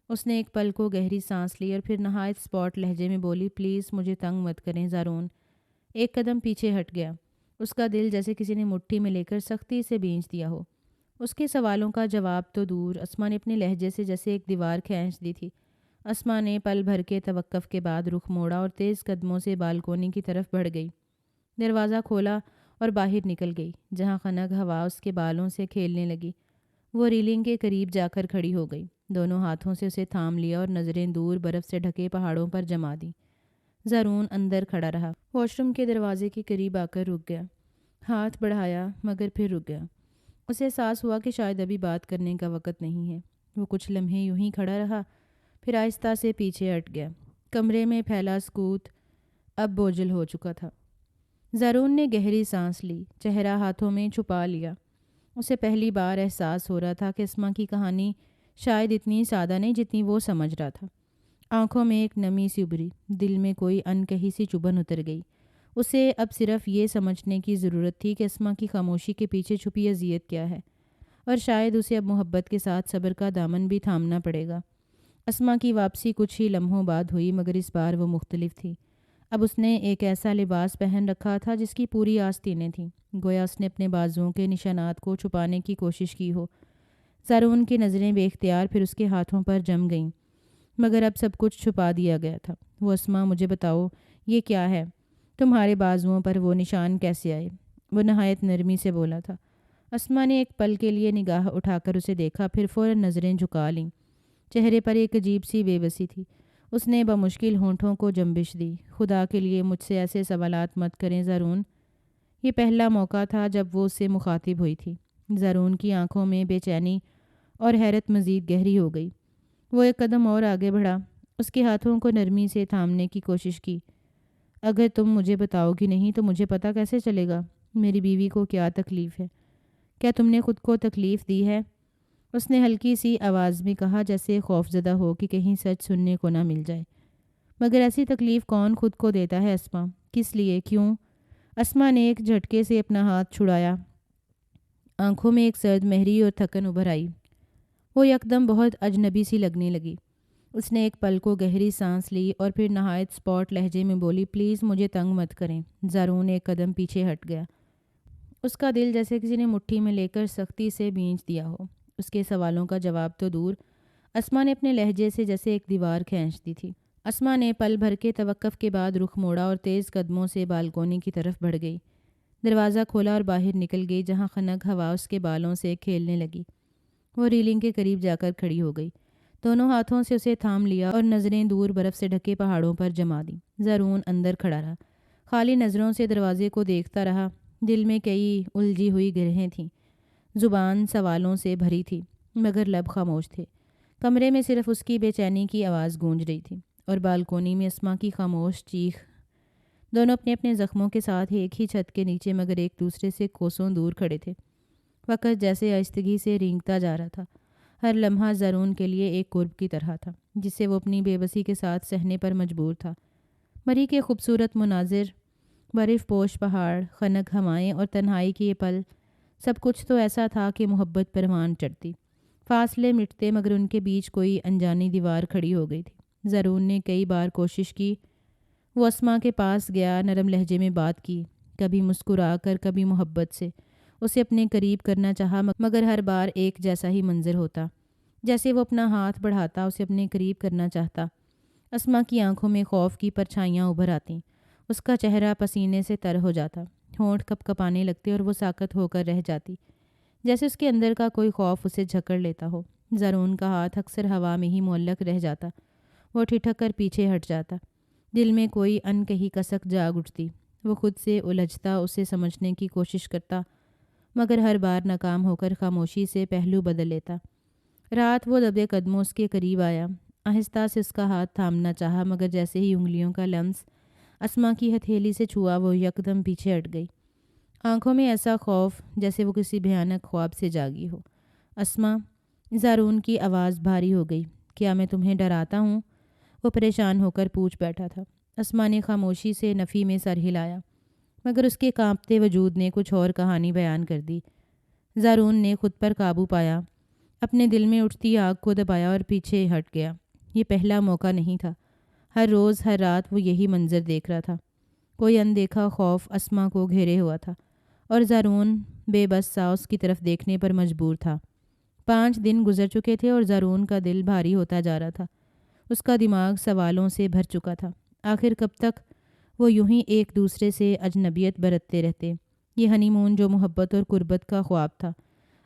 اس نے ایک پل کو گہری سانس لی اور پھر نہایت اسپاٹ لہجے میں بولی، پلیز مجھے تنگ مت کریں زارون۔ ایک قدم پیچھے ہٹ گیا۔ اس کا دل جیسے کسی نے مٹھی میں لے کر سختی سے بھینچ دیا ہو۔ اس کے سوالوں کا جواب تو دور، اسما نے اپنے لہجے سے جیسے ایک دیوار کھینچ دی تھی۔ اسما نے پل بھر کے توقف کے بعد رخ موڑا اور تیز قدموں سے بالکونی کی طرف بڑھ گئی۔ دروازہ کھولا اور باہر نکل گئی، جہاں خنک ہوا اس کے بالوں سے کھیلنے لگی۔ وہ ریلنگ کے قریب جا کر کھڑی ہو گئی، دونوں ہاتھوں سے اسے تھام لیا اور نظریں دور برف سے ڈھکے پہاڑوں پر جما دیں۔ زارون اندر کھڑا رہا، واش روم کے دروازے کے قریب آ کر رک گیا۔ ہاتھ بڑھایا مگر پھر رک گیا۔ اسے احساس ہوا کہ شاید ابھی بات کرنے کا وقت نہیں ہے۔ وہ کچھ لمحے یوں ہی کھڑا رہا، پھر آہستہ سے پیچھے ہٹ گیا۔ کمرے میں پھیلا سکوت اب بوجھل ہو چکا تھا۔ زارون نے گہری سانس لی، چہرہ ہاتھوں میں چھپا لیا۔ اسے پہلی بار احساس ہو رہا تھا کہ اسما کی کہانی شاید اتنی سادہ نہیں جتنی وہ سمجھ رہا تھا۔ آنکھوں میں ایک نمی سی ابھری، دل میں کوئی انکہی سی چبھن اتر گئی۔ اسے اب صرف یہ سمجھنے کی ضرورت تھی کہ اسما کی خاموشی کے پیچھے چھپی اذیت کیا ہے، اور شاید اسے اب محبت کے ساتھ صبر کا دامن بھی تھامنا پڑے گا۔ اسما کی واپسی کچھ ہی لمحوں بعد ہوئی، مگر اس بار وہ مختلف تھی۔ اب اس نے ایک ایسا لباس پہن رکھا تھا جس کی پوری آستینیں تھیں، گویا اس نے اپنے بازوؤں کے نشانات کو چھپانے کی کوشش کی ہو۔ زارون کی نظریں بے اختیار پھر اس کے ہاتھوں پر جم گئیں، مگر اب سب کچھ چھپا دیا گیا تھا۔ وہ اسما، مجھے بتاؤ یہ کیا ہے؟ تمہارے بازوؤں پر وہ نشان کیسے آئے؟ وہ نہایت نرمی سے بولا تھا۔ اسما نے ایک پل کے لیے نگاہ اٹھا کر اسے دیکھا، پھر فوراً نظریں جھکا لیں۔ چہرے پر ایک عجیب سی بے بسی تھی۔ اس نے بمشکل ہونٹوں کو جنبش دی۔ خدا کے لیے مجھ سے ایسے سوالات مت کریں زارون۔ یہ پہلا موقع تھا جب وہ اس سے مخاطب ہوئی تھی۔ زارون کی آنکھوں میں بے چینی اور حیرت مزید گہری ہو گئی۔ وہ ایک قدم اور آگے بڑھا، اس کے ہاتھوں کو نرمی سے تھامنے کی کوشش کی۔ اگر تم مجھے بتاؤ گی نہیں تو مجھے پتہ کیسے چلے گا میری بیوی کو کیا تکلیف ہے؟ کیا تم نے خود کو تکلیف دی ہے؟ اس نے ہلکی سی آواز میں کہا، جیسے خوف زدہ ہو کہ کہیں سچ سننے کو نہ مل جائے۔ مگر ایسی تکلیف کون خود کو دیتا ہے اسما؟ کس لیے؟ کیوں؟ اسما نے ایک جھٹکے سے اپنا ہاتھ چھڑایا۔ آنکھوں میں ایک سرد مہری اور تھکن ابھر آئی۔ وہ یکدم بہت اجنبی سی لگنے لگی۔ اس نے ایک پل کو گہری سانس لی اور پھر نہایت اسپاٹ لہجے میں بولی، پلیز مجھے تنگ مت کریں۔ زارون ایک قدم پیچھے ہٹ گیا۔ اس کا دل جیسے کسی نے مٹھی میں لے کر سختی سے بھینچ دیا ہو۔ اس کے سوالوں کا جواب تو دور، اسما نے اپنے لہجے سے جیسے ایک دیوار کھینچ دی تھی۔ اسما نے پل بھر کے توقف کے بعد رخ موڑا اور تیز قدموں سے بالکونی کی طرف بڑھ گئی۔ دروازہ کھولا اور باہر نکل گئی، جہاں خنک ہوا اس کے بالوں سے کھیلنے لگی۔ وہ ریلنگ کے قریب جا کر کھڑی ہو گئی، دونوں ہاتھوں سے اسے تھام لیا اور نظریں دور برف سے ڈھکے پہاڑوں پر جما دیں۔ زارون اندر کھڑا رہا، خالی نظروں سے دروازے کو دیکھتا رہا۔ دل میں کئی الجھی ہوئی گرہیں تھیں، زبان سوالوں سے بھری تھی مگر لب خاموش تھے۔ کمرے میں صرف اس کی بے چینی کی آواز گونج رہی تھی اور بالکونی میں اسما کی خاموش چیخ۔ دونوں اپنے اپنے زخموں کے ساتھ ایک ہی چھت کے نیچے مگر ایک دوسرے سے کوسوں دور کھڑے تھے۔ وقت جیسے آہستگی سے رینگتا جا رہا تھا، ہر لمحہ زارون کے لیے ایک قرب کی طرح تھا جسے وہ اپنی بے بسی کے ساتھ سہنے پر مجبور تھا۔ مری کے خوبصورت مناظر، برف پوش پہاڑ، خنک ہوائیں اور تنہائی کے یہ پل، سب کچھ تو ایسا تھا کہ محبت پروان چڑھتی۔ فاصلے مٹتے مگر ان کے بیچ کوئی انجانی دیوار کھڑی ہو گئی تھی۔ زارون نے کئی بار کوشش کی، وہ اسما کے پاس گیا، نرم لہجے میں بات کی، کبھی مسکرا کر کبھی محبت سے اسے اپنے قریب کرنا چاہا مگر ہر بار ایک جیسا ہی منظر ہوتا، جیسے وہ اپنا ہاتھ بڑھاتا اسے اپنے قریب کرنا چاہتا۔ اسما کی آنکھوں میں خوف کی پرچھائیاں ابھر آتیں، اس کا چہرہ پسینے سے تر ہو جاتا، ہونٹ کپ کپانے لگتے اور وہ ساکت ہو کر رہ جاتی، جیسے اس کے اندر کا کوئی خوف اسے جھکڑ لیتا ہو۔ زارون کا ہاتھ اکثر ہوا میں ہی معلق رہ جاتا، وہ ٹھٹک کر پیچھے ہٹ جاتا، دل میں کوئی انکہی کسک جاگ اٹھتی، وہ خود سے الجھتا، اسے سمجھنے کی کوشش کرتا مگر ہر بار ناکام ہو کر خاموشی سے پہلو بدل لیتا۔ رات وہ دبے قدموں اس کے قریب آیا، آہستہ سے اس کا ہاتھ تھامنا چاہا مگر جیسے ہی انگلیوں کا لمس اسما کی ہتھیلی سے چھوا وہ یکدم پیچھے ہٹ گئی، آنکھوں میں ایسا خوف جیسے وہ کسی بھیانک خواب سے جاگی ہو۔ اسما، زارون کی آواز بھاری ہو گئی، کیا میں تمہیں ڈراتا ہوں؟ وہ پریشان ہو کر پوچھ بیٹھا تھا۔ اسما نے خاموشی سے نفی میں سر ہلایا مگر اس کے کانپتے وجود نے کچھ اور کہانی بیان کر دی۔ زارون نے خود پر قابو پایا، اپنے دل میں اٹھتی آگ کو دبایا اور پیچھے ہٹ گیا۔ یہ پہلا موقع نہیں تھا، ہر روز ہر رات وہ یہی منظر دیکھ رہا تھا۔ کوئی اندیکھا خوف اسما کو گھیرے ہوا تھا اور زارون بے بس سا اس کی طرف دیکھنے پر مجبور تھا۔ 5 دن گزر چکے تھے اور زارون کا دل بھاری ہوتا جا رہا تھا، اس کا دماغ سوالوں سے بھر چکا تھا۔ آخر کب تک وہ یوں ہی ایک دوسرے سے اجنبیت برتتے رہتے؟ یہ ہنی مون جو محبت اور قربت کا خواب تھا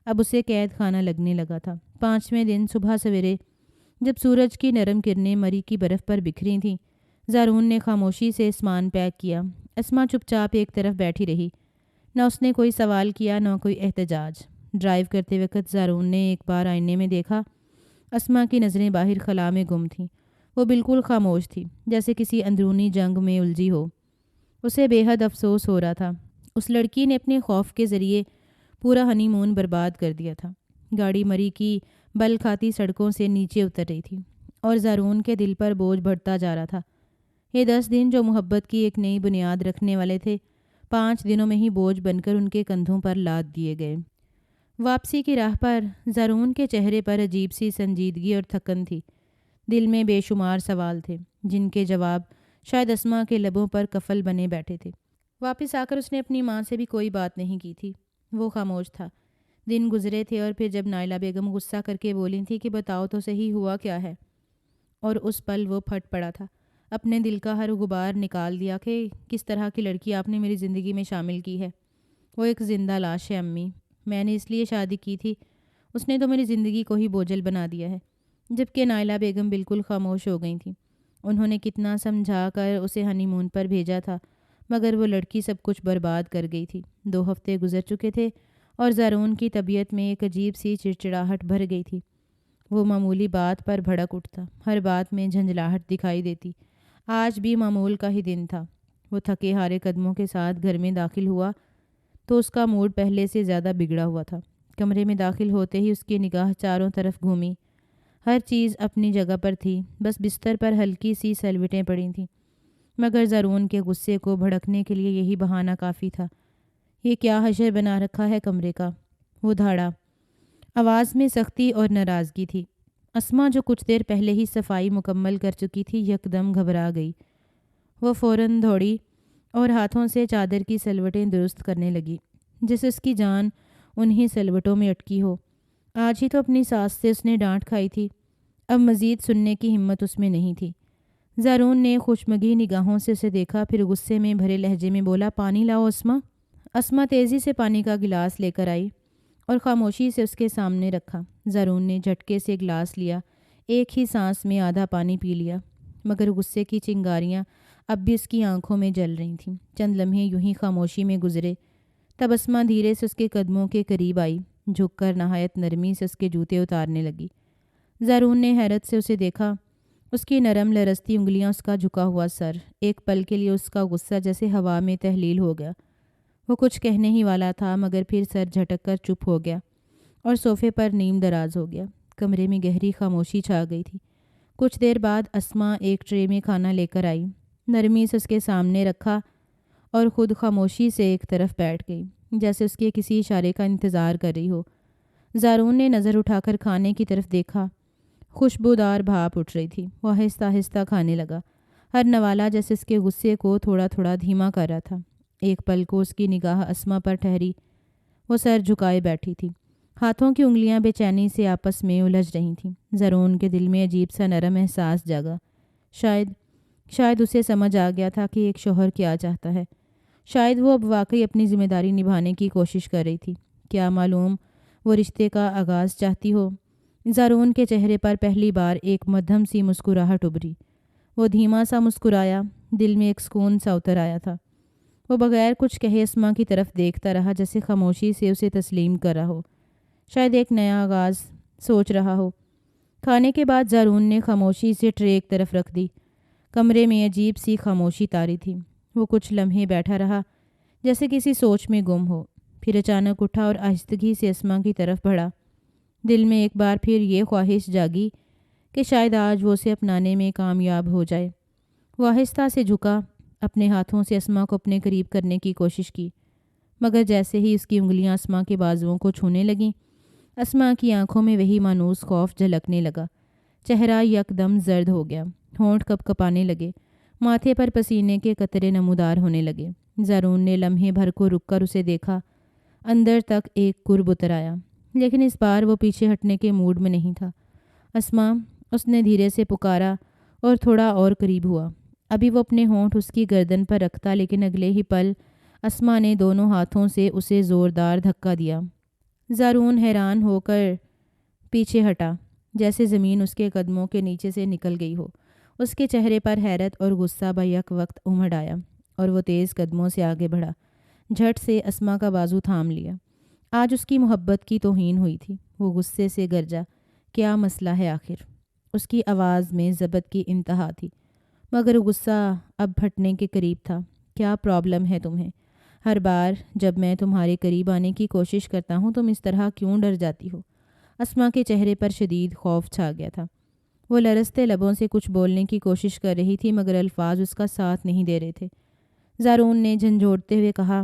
اب اسے قید خانہ لگنے لگا تھا۔ 5ویں دن صبح سویرے جب سورج کی نرم کرنیں مری کی برف پر بکھری تھیں، زارون نے خاموشی سے سامان پیک کیا۔ اسما چپ چاپ ایک طرف بیٹھی رہی، نہ اس نے کوئی سوال کیا نہ کوئی احتجاج۔ ڈرائیو کرتے وقت زارون نے ایک بار آئینے میں دیکھا، اسما کی نظریں باہر خلا میں گم تھیں، وہ بالکل خاموش تھی جیسے کسی اندرونی جنگ میں الجھی ہو۔ اسے بے حد افسوس ہو رہا تھا، اس لڑکی نے اپنے خوف کے ذریعے پورا ہنی مون برباد کر دیا تھا۔ گاڑی مری کی بل کھاتی سڑکوں سے نیچے اتر رہی تھی اور زارون کے دل پر بوجھ بڑھتا جا رہا تھا۔ یہ 10 دن جو محبت کی ایک نئی بنیاد رکھنے والے تھے، 5 دنوں میں ہی بوجھ بن کر ان کے کندھوں پر لاد دیے گئے۔ واپسی کی راہ پر زارون کے چہرے پر عجیب سی سنجیدگی اور تھکن تھی، دل میں بے شمار سوال تھے جن کے جواب شاید اسما کے لبوں پر کفل بنے بیٹھے تھے۔ واپس آ کر اس نے اپنی ماں سے بھی کوئی بات نہیں کی تھی، وہ خاموش تھا۔ دن گزرے تھے اور پھر جب نائلہ بیگم غصہ کر کے بولی تھی کہ بتاؤ تو صحیح ہوا کیا ہے، اور اس پل وہ پھٹ پڑا تھا، اپنے دل کا ہر غبار نکال دیا کہ کس طرح کی لڑکی آپ نے میری زندگی میں شامل کی ہے۔ وہ ایک زندہ لاش ہے امی، میں نے اس لیے شادی کی تھی، اس نے تو میری زندگی کو ہی بوجھل بنا دیا ہے۔ جبکہ نائلہ بیگم بالکل خاموش ہو گئی تھیں، انہوں نے کتنا سمجھا کر اسے ہنی مون پر بھیجا تھا مگر وہ لڑکی سب کچھ برباد کر گئی تھی۔ 2 ہفتے گزر چکے تھے اور زارون کی طبیعت میں ایک عجیب سی چڑچڑاہٹ بھر گئی تھی، وہ معمولی بات پر بھڑک اٹھتا، ہر بات میں جھنجھلاہٹ دکھائی دیتی۔ آج بھی معمول کا ہی دن تھا، وہ تھکے ہارے قدموں کے ساتھ گھر میں داخل ہوا تو اس کا موڈ پہلے سے زیادہ بگڑا ہوا تھا۔ کمرے میں داخل ہوتے ہی اس کی نگاہ چاروں طرف گھومی، ہر چیز اپنی جگہ پر تھی، بس بستر پر ہلکی سی سلوٹیں پڑی تھیں مگر زارون کے غصے کو بھڑکنے کے لیے یہی بہانہ کافی تھا۔ یہ کیا حشر بنا رکھا ہے کمرے کا، وہ دھاڑا، آواز میں سختی اور ناراضگی تھی۔ اسما جو کچھ دیر پہلے ہی صفائی مکمل کر چکی تھی یکدم گھبرا گئی، وہ فوراً دوڑی اور ہاتھوں سے چادر کی سلوٹیں درست کرنے لگی جیسے اس کی جان انہی سلوٹوں میں اٹکی ہو۔ آج ہی تو اپنی ساس سے اس نے ڈانٹ کھائی تھی، اب مزید سننے کی ہمت اس میں نہیں تھی۔ زارون نے خوشمگی نگاہوں سے اسے دیکھا، پھر غصے میں بھرے لہجے میں بولا، پانی لاؤ اسما۔ اسما تیزی سے پانی کا گلاس لے کر آئی اور خاموشی سے اس کے سامنے رکھا۔ زارون نے جھٹکے سے گلاس لیا، ایک ہی سانس میں آدھا پانی پی لیا، مگر غصے کی چنگاریاں اب بھی اس کی آنکھوں میں جل رہی تھیں۔ چند لمحے یوں ہی خاموشی میں گزرے، تب اسما دھیرے سے اس کے قدموں کے قریب آئی، جھک کر نہایت نرمی سے اس کے جوتے اتارنے لگی۔ زارون نے حیرت سے اسے دیکھا، اس کی نرم لرزتی انگلیاں، اس کا جھکا ہوا سر۔ ایک پل کے لیے اس کا غصہ جیسے ہوا میں تحلیل ہو گیا۔ وہ کچھ کہنے ہی والا تھا، مگر پھر سر جھٹک کر چپ ہو گیا اور صوفے پر نیم دراز ہو گیا۔ کمرے میں گہری خاموشی چھا گئی تھی۔ کچھ دیر بعد اسما ایک ٹرے میں کھانا لے کر آئی، نرمی سے اس کے سامنے رکھا اور خود خاموشی سے ایک طرف بیٹھ گئی، جیسے اس کے کسی اشارے کا انتظار کر رہی ہو۔ زارون نے نظر اٹھا کر کھانے کی طرف دیکھا، خوشبودار بھاپ اٹھ رہی تھی۔ وہ آہستہ آہستہ کھانے لگا، ہر نوالا جیسے اس کے غصے کو تھوڑا تھوڑا دھیما کر رہا تھا۔ ایک پل کو اس کی نگاہ اسما پر ٹھہری، وہ سر جھکائے بیٹھی تھی، ہاتھوں کی انگلیاں بے چینی سے آپس میں الجھ رہی تھیں۔ زارون کے دل میں عجیب سا نرم احساس جاگا۔ شاید اسے سمجھ آ گیا تھا کہ ایک شوہر کیا چاہتا ہے۔ شاید وہ اب واقعی اپنی ذمہ داری نبھانے کی کوشش کر رہی تھی۔ کیا معلوم وہ رشتے کا آغاز چاہتی ہو۔ زارون کے چہرے پر پہلی بار ایک مدھم سی مسکراہٹ ابھری۔ وہ دھیما سا مسکرایا، دل میں ایک سکون سا اتر آیا تھا۔ وہ بغیر کچھ کہے اسما کی طرف دیکھتا رہا، جیسے خاموشی سے اسے تسلیم کر رہا ہو، شاید ایک نیا آغاز سوچ رہا ہو۔ کھانے کے بعد زارون نے خاموشی سے ٹرے ایک طرف رکھ دی۔ کمرے میں عجیب سی خاموشی طاری تھی۔ وہ کچھ لمحے بیٹھا رہا، جیسے کسی سوچ میں گم ہو، پھر اچانک اٹھا اور آہستگی سے اسما کی طرف بڑھا۔ دل میں ایک بار پھر یہ خواہش جاگی کہ شاید آج وہ اسے اپنانے میں کامیاب ہو جائے۔ وہ آہستہ سے جھکا، اپنے ہاتھوں سے اسما کو اپنے قریب کرنے کی کوشش کی، مگر جیسے ہی اس کی انگلیاں اسما کے بازوؤں کو چھونے لگیں، اسما کی آنکھوں میں وہی مانوس خوف جھلکنے لگا۔ چہرہ یکدم زرد ہو گیا، ہونٹ کپ کپانے لگے، ماتھے پر پسینے کے قطرے نمودار ہونے لگے۔ زارون نے لمحے بھر کو رک کر اسے دیکھا، اندر تک ایک قرب اتر آیا، لیکن اس بار وہ پیچھے ہٹنے کے موڈ میں نہیں تھا۔ اسما، اس نے دھیرے سے پکارا اور تھوڑا اور قریب ہوا۔ ابھی وہ اپنے ہونٹ اس کی گردن پر رکھتا، لیکن اگلے ہی پل اسما نے دونوں ہاتھوں سے اسے زوردار دھکا دیا۔ زارون حیران ہو کر پیچھے ہٹا، جیسے زمین اس کے قدموں کے نیچے سے نکل گئی ہو۔ اس کے چہرے پر حیرت اور غصہ بیک وقت امڑ آیا اور وہ تیز قدموں سے آگے بڑھا، جھٹ سے اسما کا بازو تھام لیا۔ آج اس کی محبت کی توہین ہوئی تھی۔ وہ غصے سے گرجا، کیا مسئلہ ہے آخر؟ اس کی آواز میں ضبط کی انتہا تھی، مگر غصہ اب پھٹنے کے قریب تھا۔ کیا پرابلم ہے تمہیں؟ ہر بار جب میں تمہارے قریب آنے کی کوشش کرتا ہوں تم اس طرح کیوں ڈر جاتی ہو؟ اسما کے چہرے پر شدید خوف چھا گیا تھا۔ وہ لرزتے لبوں سے کچھ بولنے کی کوشش کر رہی تھی، مگر الفاظ اس کا ساتھ نہیں دے رہے تھے۔ زارون نے جھنجھوڑتے ہوئے کہا،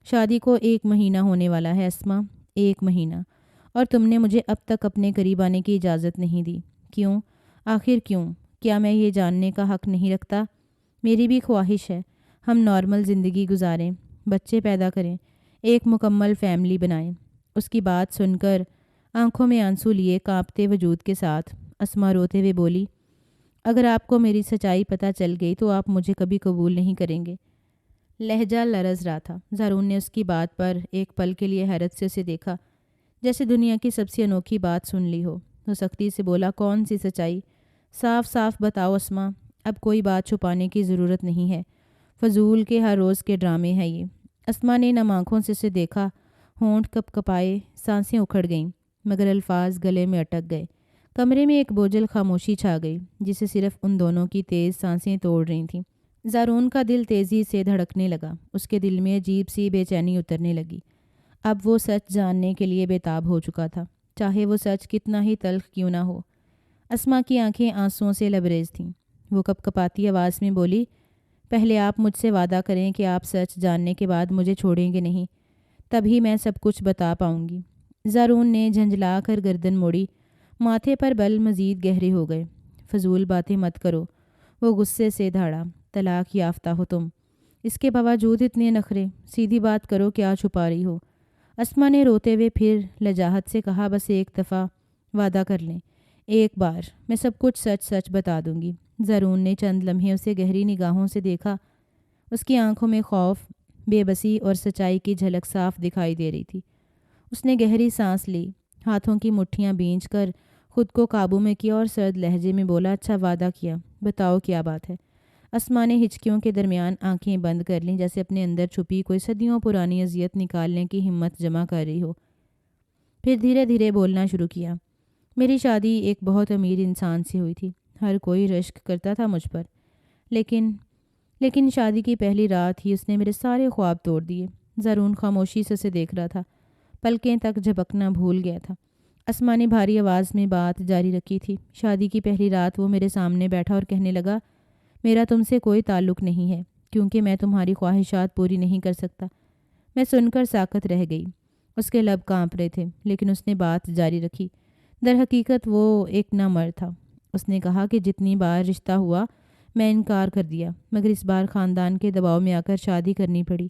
شادی کو 1 مہینہ ہونے والا ہے اسما، 1 مہینہ، اور تم نے مجھے اب تک اپنے قریب آنے کی اجازت نہیں دی۔ کیوں؟ آخر کیوں؟ کیا میں یہ جاننے کا حق نہیں رکھتا؟ میری بھی خواہش ہے ہم نارمل زندگی گزاریں، بچے پیدا کریں، ایک مکمل فیملی بنائیں۔ اس کی بات سن کر آنکھوں میں آنسو لیے کانپتے وجود کے ساتھ اسما روتے ہوئے بولی، اگر آپ کو میری سچائی پتہ چل گئی تو آپ مجھے کبھی قبول نہیں کریں گے۔ لہجہ لرز رہا تھا۔ زارون نے اس کی بات پر ایک پل کے لیے حیرت سے اسے دیکھا، جیسے دنیا کی سب سے انوکھی بات سن لی ہو۔ وہ سختی سے بولا، کون سی سچائی؟ صاف صاف بتاؤ اسما، اب کوئی بات چھپانے کی ضرورت نہیں ہے، فضول کے ہر روز کے ڈرامے ہیں یہ۔ اسما نے نم آنکھوں سے اسے دیکھا، ہونٹ کپ کپائے، سانسیں اکھڑ گئیں، مگر الفاظ گلے میں اٹک گئے۔ کمرے میں ایک بوجھل خاموشی چھا گئی، جسے صرف ان دونوں کی تیز سانسیں توڑ رہی تھیں۔ زارون کا دل تیزی سے دھڑکنے لگا، اس کے دل میں عجیب سی بے چینی اترنے لگی۔ اب وہ سچ جاننے کے لیے بےتاب ہو چکا تھا، چاہے وہ سچ کتنا ہی تلخ کیوں نہ ہو۔ اسما کی آنکھیں آنسوؤں سے لبریز تھیں۔ وہ کپ کپاتی آواز میں بولی، پہلے آپ مجھ سے وعدہ کریں کہ آپ سچ جاننے کے بعد مجھے چھوڑیں گے نہیں، تبھی میں سب کچھ بتا پاؤں گی۔ زارون نے جھنجھلا کر گردن موڑی، ماتھے پر بل مزید گہرے ہو گئے۔ فضول باتیں مت کرو، وہ غصے سے دھاڑا، طلاق یافتہ ہو تم، اس کے باوجود اتنے نخرے، سیدھی بات کرو، کیا چھپا رہی ہو؟ اسما نے روتے ہوئے پھر لجاجت سے کہا، بس ایک دفعہ وعدہ کر لیں، ایک بار میں سب کچھ سچ سچ بتا دوں گی۔ زارون نے چند لمحے اسے گہری نگاہوں سے دیکھا، اس کی آنکھوں میں خوف، بے بسی اور سچائی کی جھلک صاف دکھائی دے رہی تھی۔ اس نے گہری سانس لی، ہاتھوں کی مٹھیاں بھینچ کر خود کو قابو میں کیا اور سرد لہجے میں بولا، اچھا وعدہ کیا، بتاؤ کیا بات ہے۔ اسما نے ہچکیوں کے درمیان آنکھیں بند کر لیں، جیسے اپنے اندر چھپی کوئی صدیوں پرانی اذیت نکالنے کی ہمت جمع کر رہی ہو۔ پھر دھیرے دھیرے بولنا شروع کیا۔ میری شادی ایک بہت امیر انسان سے ہوئی تھی، ہر کوئی رشک کرتا تھا مجھ پر، لیکن شادی کی پہلی رات ہی اس نے میرے سارے خواب توڑ دیے۔ زارون خاموشی سے اسے دیکھ رہا تھا، پلکیں تک جھپکنا بھول گیا تھا۔ اسما نے بھاری آواز میں بات جاری رکھی تھی، شادی کی پہلی رات وہ میرے سامنے بیٹھا اور کہنے لگا، میرا تم سے کوئی تعلق نہیں ہے کیونکہ میں تمہاری خواہشات پوری نہیں کر سکتا۔ میں سن کر ساکت رہ گئی، اس کے لب کانپ رہے تھے، لیکن اس نے بات جاری رکھی۔ در حقیقت وہ ایک نہ مرد تھا۔ اس نے کہا کہ جتنی بار رشتہ ہوا میں انکار کر دیا، مگر اس بار خاندان کے دباؤ میں آ کر شادی کرنی پڑی۔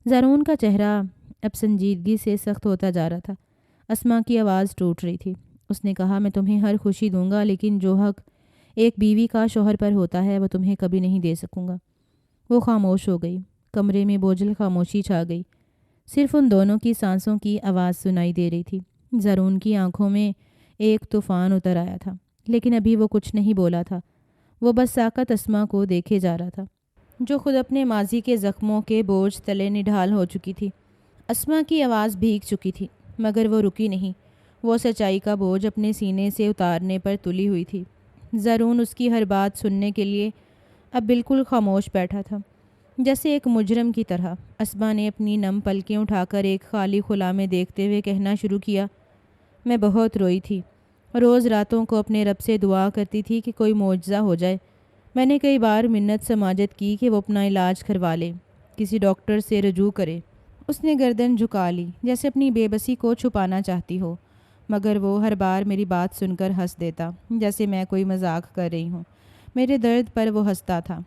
زارون کا چہرہ اب سنجیدگی سے سخت ہوتا جا رہا تھا۔ اسما کی آواز ٹوٹ رہی تھی۔ اس نے کہا، میں تمہیں ہر خوشی دوں گا، لیکن جو حق ایک بیوی کا شوہر پر ہوتا ہے وہ تمہیں کبھی نہیں دے سکوں گا۔ وہ خاموش ہو گئی، کمرے میں بوجھل خاموشی چھا گئی، صرف ان دونوں کی سانسوں کی آواز سنائی دے رہی تھی۔ زارون کی آنکھوں میں ایک طوفان اتر آیا تھا، لیکن ابھی وہ کچھ نہیں بولا تھا۔ وہ بس ساکت اسما کو دیکھے جا رہا تھا، جو خود اپنے ماضی کے زخموں کے بوجھ تلے نڈھال ہو چکی تھی۔ اسما کی آواز بھیگ چکی تھی، مگر وہ رکی نہیں۔ وہ سچائی کا بوجھ اپنے سینے سے اتارنے پر تلی ہوئی تھی۔ زارون اس کی ہر بات سننے کے لیے اب بالکل خاموش بیٹھا تھا، جیسے ایک مجرم کی طرح۔ اسما نے اپنی نم پلکیں اٹھا کر ایک خالی خلا میں دیکھتے ہوئے کہنا شروع کیا، میں بہت روئی تھی، روز راتوں کو اپنے رب سے دعا کرتی تھی کہ کوئی معجزہ ہو جائے۔ میں نے کئی بار منت سماجت کی کہ وہ اپنا علاج کروا لے، کسی ڈاکٹر سے رجوع کرے۔ اس نے گردن جھکا لی، جیسے اپنی بے بسی کو چھپانا چاہتی ہو، مگر وہ ہر بار میری بات سن کر ہنس دیتا، جیسے میں کوئی مذاق کر رہی ہوں۔ میرے درد پر وہ ہنستا تھا۔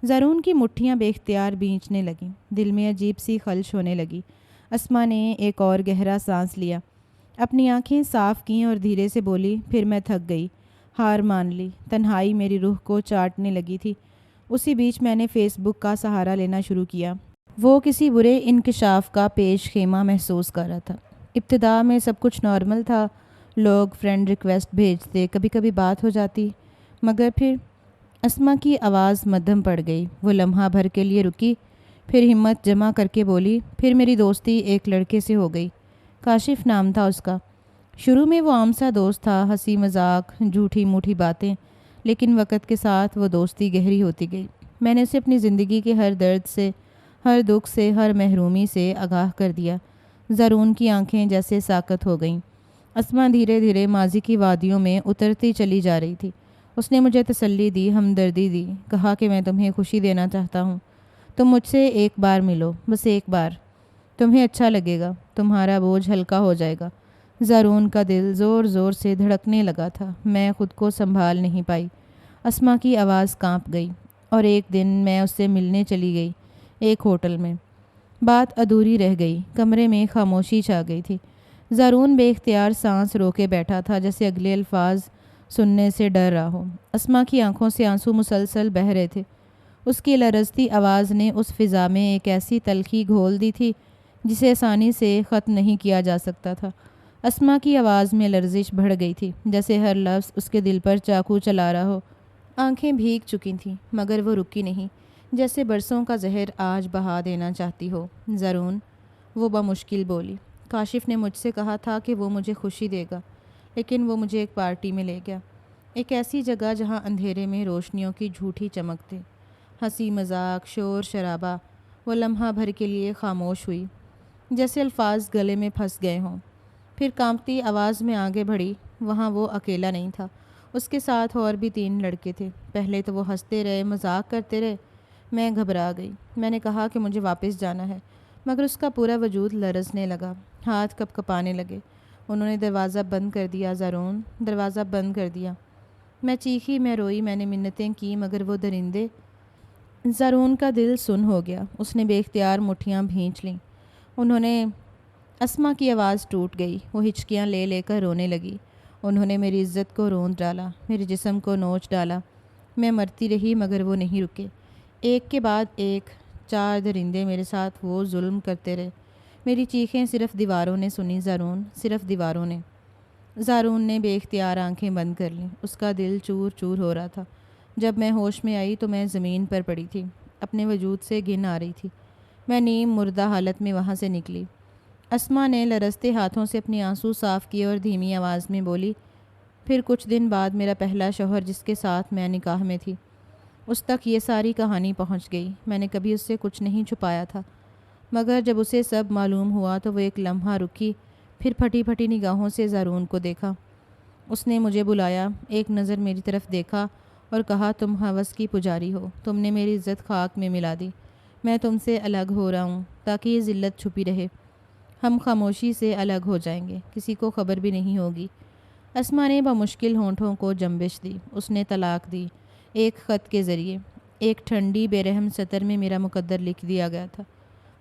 زارون کی مٹھیاں بے اختیار بھینچنے لگیں، دل میں عجیب سی خلش ہونے لگی۔ اسما نے ایک اور گہرا سانس لیا، اپنی آنکھیں صاف کیں اور دھیرے سے بولی، پھر میں تھک گئی، ہار مان لی۔ تنہائی میری روح کو چاٹنے لگی تھی۔ اسی بیچ میں نے فیس بک کا سہارا لینا شروع کیا۔ وہ کسی برے انکشاف کا پیش خیمہ محسوس کر رہا تھا۔ ابتدا میں سب کچھ نارمل تھا، لوگ فرینڈ ریکویسٹ بھیجتے، کبھی کبھی بات ہو جاتی، مگر پھر اسما کی آواز مدھم پڑ گئی۔ وہ لمحہ بھر کے لیے رکی، پھر ہمت جمع کر کے بولی، پھر میری دوستی ایک لڑکے سے ہو گئی، کاشف نام تھا اس کا۔ شروع میں وہ عام سا دوست تھا، ہنسی مذاق، جھوٹی موٹھی باتیں، لیکن وقت کے ساتھ وہ دوستی گہری ہوتی گئی۔ میں نے اسے اپنی زندگی کے ہر درد سے، ہر دکھ سے، ہر محرومی سے آگاہ کر دیا۔ زارون کی آنکھیں جیسے ساکت ہو گئیں۔ اسما دھیرے دھیرے ماضی کی وادیوں میں اترتی چلی جا رہی تھی۔ اس نے مجھے تسلی دی، ہمدردی دی، کہا کہ میں تمہیں خوشی دینا چاہتا ہوں، تم مجھ سے ایک بار ملو، بس ایک بار، تمہیں اچھا لگے گا، تمہارا بوجھ ہلکا ہو جائے گا۔ زارون کا دل زور زور سے دھڑکنے لگا تھا، میں خود کو سنبھال نہیں پائی۔ اسما کی آواز کانپ گئی، اور ایک دن میں اس سے ملنے چلی گئی، ایک ہوٹل میں۔ بات ادھوری رہ گئی، کمرے میں خاموشی چھا گئی تھی۔ زارون بے اختیار سانس روکے بیٹھا تھا، جیسے اگلے الفاظ سننے سے ڈر رہا ہو۔ اسما کی آنکھوں سے آنسو مسلسل بہہ رہے تھے۔ اس کی لرزتی آواز نے اس فضا میں ایک ایسی تلخی گھول دی تھی جسے آسانی سے ختم نہیں کیا جا سکتا تھا۔ اسما کی آواز میں لرزش بڑھ گئی تھی، جیسے ہر لفظ اس کے دل پر چاقو چلا رہا ہو۔ آنکھیں بھیگ چکی تھیں، مگر وہ رکی نہیں، جیسے برسوں کا زہر آج بہا دینا چاہتی ہو۔ زارون، وہ بمشکل بولی، کاشف نے مجھ سے کہا تھا کہ وہ مجھے خوشی دے گا، لیکن وہ مجھے ایک پارٹی میں لے گیا، ایک ایسی جگہ جہاں اندھیرے میں روشنیوں کی جھوٹی چمک تھی، ہنسی مذاق، شور شرابہ۔ وہ لمحہ بھر کے لیے خاموش ہوئی، جیسے الفاظ گلے میں پھنس گئے ہوں۔ پھر کانپتی آواز میں آگے بڑھی، وہاں وہ اکیلا نہیں تھا، اس کے ساتھ اور بھی 3 لڑکے تھے۔ پہلے تو وہ ہنستے رہے، مذاق کرتے رہے، میں گھبرا گئی۔ میں نے کہا کہ مجھے واپس جانا ہے، مگر اس کا پورا وجود لرزنے لگا، ہاتھ کپ کپانے لگے۔ انہوں نے دروازہ بند کر دیا، زارون، دروازہ بند کر دیا۔ میں چیخی، میں روئی، میں نے منتیں کی، مگر وہ درندے۔ زارون کا دل سن ہو گیا، اس نے بے اختیار مٹھیاں بھینچ لیں۔ انہوں نے اسما کی آواز ٹوٹ گئی، وہ ہچکیاں لے لے کر رونے لگی۔ انہوں نے میری عزت کو روند ڈالا، میرے جسم کو نوچ ڈالا۔ میں مرتی رہی، مگر وہ نہیں رکے۔ ایک کے بعد ایک 4 درندے میرے ساتھ وہ ظلم کرتے رہے۔ میری چیخیں صرف دیواروں نے سنی زارون، صرف دیواروں نے۔ زارون نے بے اختیار آنکھیں بند کر لیں۔ اس کا دل چور چور ہو رہا تھا۔ جب میں ہوش میں آئی تو میں زمین پر پڑی تھی، اپنے وجود سے گن آ رہی تھی۔ میں نیم مردہ حالت میں وہاں سے نکلی۔ اسما نے لرزتے ہاتھوں سے اپنے آنسو صاف کیے اور دھیمی آواز میں بولی، پھر کچھ دن بعد میرا پہلا شوہر جس کے ساتھ میں نکاح میں تھی، اس تک یہ ساری کہانی پہنچ گئی۔ میں نے کبھی اس سے کچھ نہیں چھپایا تھا، مگر جب اسے سب معلوم ہوا تو وہ ایک لمحہ رکی، پھر پھٹی پھٹی نگاہوں سے زارون کو دیکھا۔ اس نے مجھے بلایا، ایک نظر میری طرف دیکھا اور کہا، تم ہوس کی پجاری ہو، تم نے میری عزت خاک میں ملا دی۔ میں تم سے الگ ہو رہا ہوں تاکہ یہ ذلت چھپی رہے۔ ہم خاموشی سے الگ ہو جائیں گے، کسی کو خبر بھی نہیں ہوگی۔ اسما نے بمشکل ہونٹوں کو جنبش دی۔ اس نے طلاق دی، ایک خط کے ذریعے۔ ایک ٹھنڈی بے رحم سطر میں میرا مقدر لکھ دیا گیا تھا۔